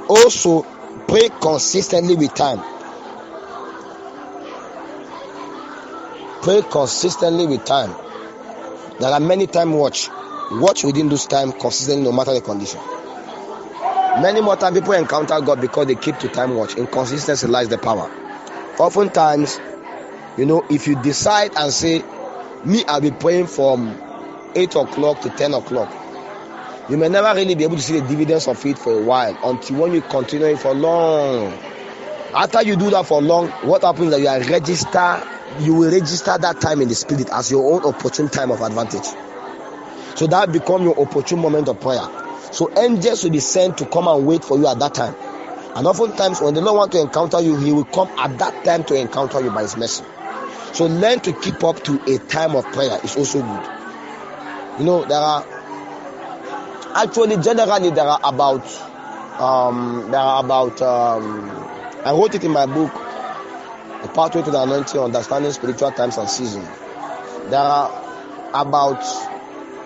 Speaker 1: Also, pray consistently with time. Pray consistently with time. There are many time watch within this time consistently no matter the condition. Many more time people encounter God because they keep to time watch. In consistency lies the power. Oftentimes, if you decide and say, me, I'll be praying from 8 o'clock to 10 o'clock, you may never really be able to see the dividends of it for a while until when you continue it for long. After you do that for long, what happens is that you will register that time in the spirit as your own opportune time of advantage. So that becomes your opportune moment of prayer. So angels will be sent to come and wait for you at that time. And oftentimes when the Lord wants to encounter you, he will come at that time to encounter you by his mercy. So learn to keep up to a time of prayer. It's also good. Generally there are about I wrote it in my book, The Pathway to the Anointing, Understanding Spiritual Times and Seasons. There are about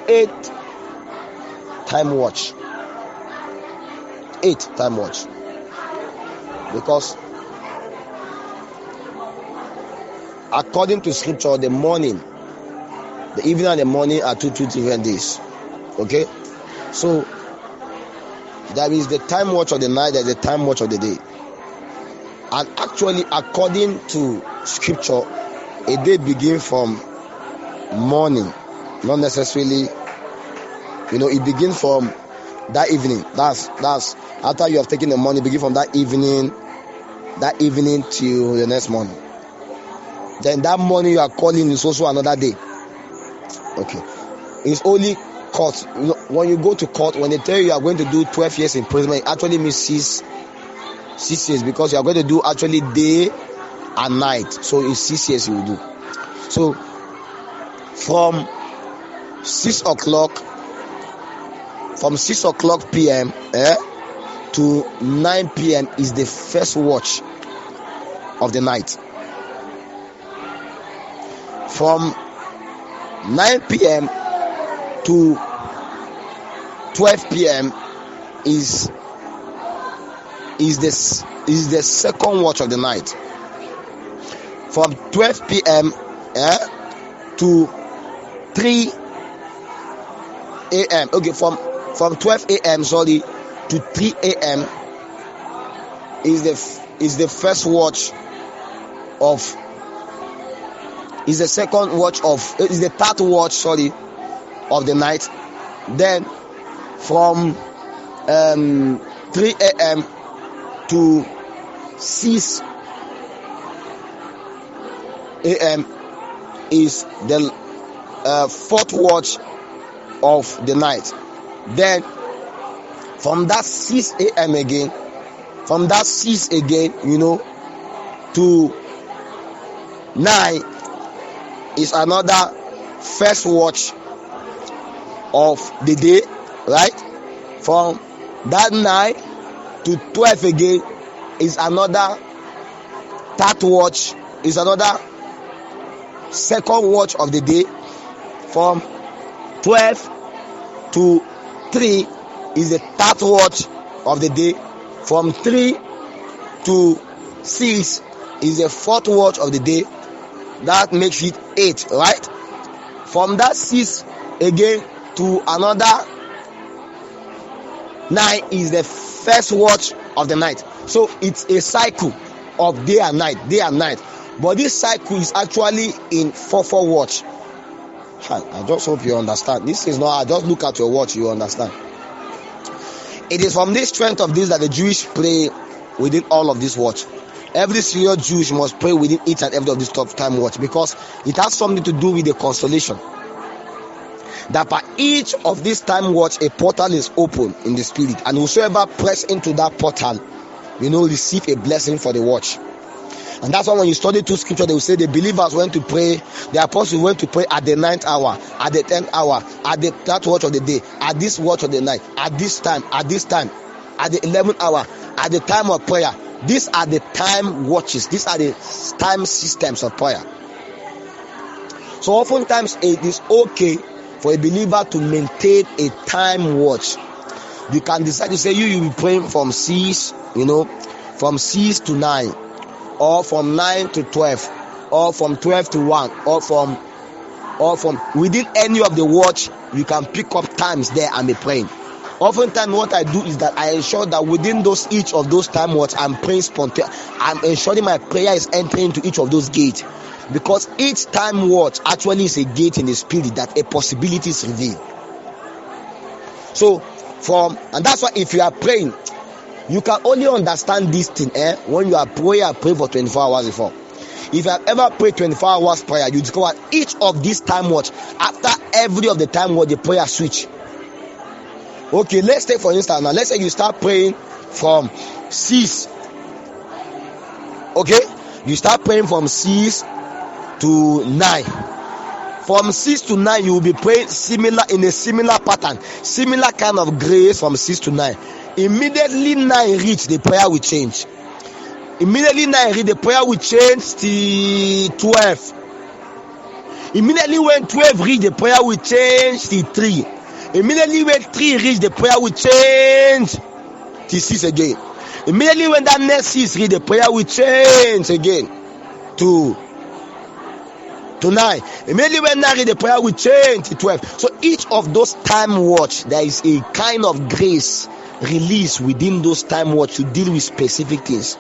Speaker 1: 8 time watch. 8 time watch. Because according to scripture, the evening and the morning are two different days. Okay? So there is the time watch of the night, there is the time watch of the day. And actually, according to scripture, a day begins from morning, not necessarily, it begins from that evening. That's after you have taken the morning, begin from that evening till the next morning. Then that morning you are calling is also another day. Okay, it's only court. When you go to court, when they tell you are going to do 12 years imprisonment, it actually means 6 years, because you are going to do actually day at night. So it's 6 years you will do. So from 6 o'clock p.m. to 9 p.m. is the first watch of the night. From 9 p.m. to 12 p.m. is the second watch of the night. From 12 p.m. to 3 a.m. Okay, from 12 a.m. to 3 a.m. is the first watch of. Is the second watch of. Is the third watch of the night. Then from 3 a.m. to 6 a.m. is the fourth watch of the night. Then from that 6 a.m. again, to 9 is another first watch of the day, right? From that 9 to 12 again is another third watch, is another second watch of the day. From 12 to 3 is the third watch of the day. From 3 to 6 is the fourth watch of the day. That makes it 8, right? From that 6 again to another 9 is the first watch of the night. So it's a cycle of day and night. But this cycle is actually in 4 watch. I just hope you understand. This is not, I just look at your watch, you understand. It is from this strength of this that the Jewish pray within all of this watch. Every serious Jewish must pray within each and every of this top time watch, because it has something to do with the consolation. That by each of this time watch, a portal is open in the spirit, and whosoever press into that portal, receive a blessing for the watch. And that's why when you study 2 scripture, they will say the believers went to pray, the apostles went to pray at the 9th hour, at the 10th hour, at the 3rd watch of the day, at this watch of the night, at this time, at the 11th hour, at the time of prayer. These are the time watches. These are the time systems of prayer. So oftentimes it is okay for a believer to maintain a time watch. You can decide to say you will be praying from 6, from 6 to 9, or from 9 to 12, or from 12 to 1, or from within any of the watch. You can pick up times there and be praying. Oftentimes what I do is that I ensure that within each of those time watch, I'm praying spontaneously. I'm ensuring my prayer is entering into each of those gates, because each time watch actually is a gate in the spirit that a possibility is revealed. So and that's why if you are praying, you can only understand this thing when you are praying for 24 hours before. If you have ever prayed 24 hours prayer, you discover each of these time watch, after every of the time watch, the prayer switch. Okay, let's take for instance now. Let's say you start praying from 6. Okay, you start praying from 6 to 9. From 6 to 9, you will be praying in a similar pattern, similar kind of grace from 6 to 9. Immediately 9 reach, the prayer will change. Immediately 9 reach, the prayer will change to 12. Immediately when 12 reach, the prayer will change to 3. Immediately when 3 reach, the prayer will change to 6 again. Immediately when that next 6 reach, the prayer will change again to 9. Immediately when 9 reach, the prayer will change to 12. So each of those time watch, there is a kind of grace release within those time watch to deal with specific things.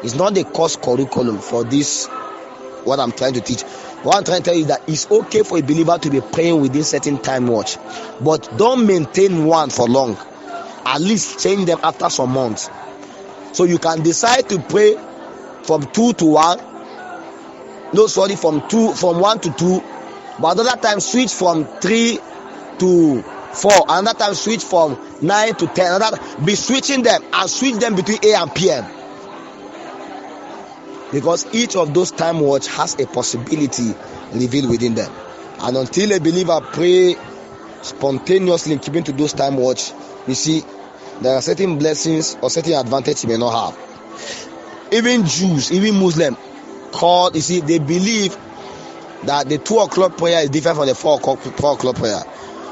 Speaker 1: It's not the course curriculum for this, what I'm trying to teach. What I'm trying to tell you is that it's okay for a believer to be praying within certain time watch, but don't maintain one for long. At least change them after some months. So you can decide to pray from 2 to 1. From 1 to 2. But another time switch from 3 to 4. Another time switch from 9 to 10. Be switching them and switch them between A and PM. because each of those time watch has a possibility revealed within them. And until a believer pray spontaneously keeping to those time watch, you see, there are certain blessings or certain advantage you may not have. Even Jews, even Muslims, you see, they believe that the 2 o'clock prayer is different from the 4 o'clock prayer.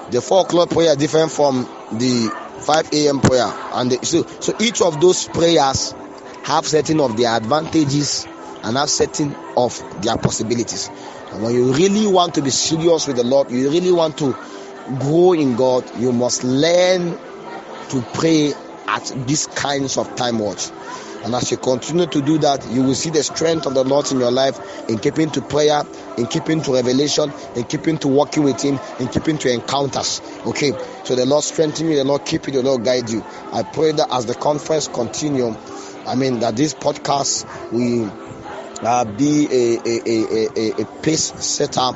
Speaker 1: The 4 o'clock prayer is different from the 5 a.m. prayer. And so each of those prayers have certain of their advantages and have certain of their possibilities. And when you really want to be serious with the Lord, you really want to grow in God, you must learn to pray at these kinds of time watch. And as you continue to do that, you will see the strength of the Lord in your life, in keeping to prayer, in keeping to revelation, in keeping to walking with Him, in keeping to encounters. Okay, so the Lord strengthen you, the Lord keep you, the Lord guide you. I pray that as the conference continue, that this podcast will be a pace setter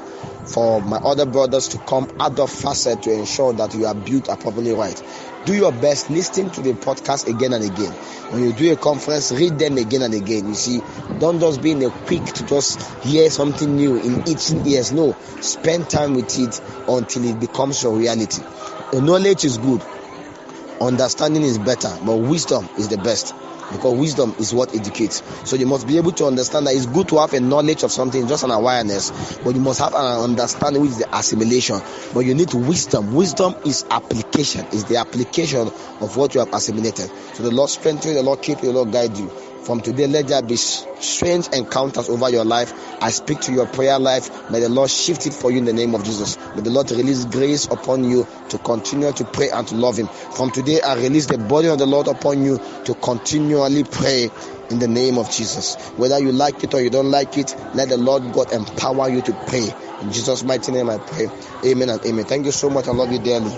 Speaker 1: for my other brothers to come out of facet to ensure that you are built appropriately right. Do your best, listen to the podcast again and again. When you do a conference, read them again and again. You see, don't just be in a quick to just hear something new in itching ears. No, spend time with it until it becomes your reality. Knowledge is good, understanding is better, but wisdom is the best. Because wisdom is what educates. So you must be able to understand that it's good to have a knowledge of something, just an awareness, but you must have an understanding, which is the assimilation. But you need wisdom. Wisdom is application, is the application of what you have assimilated. So the Lord strengthen you, the Lord keep you, the Lord guide you. From today, let there be strange encounters over your life. I speak to your prayer life. May the Lord shift it for you in the name of Jesus. May the Lord release grace upon you to continue to pray and to love Him. From today, I release the body of the Lord upon you to continually pray in the name of Jesus. Whether you like it or you don't like it, let the Lord God empower you to pray. In Jesus' mighty name I pray. Amen and amen. Thank you so much. I love you dearly.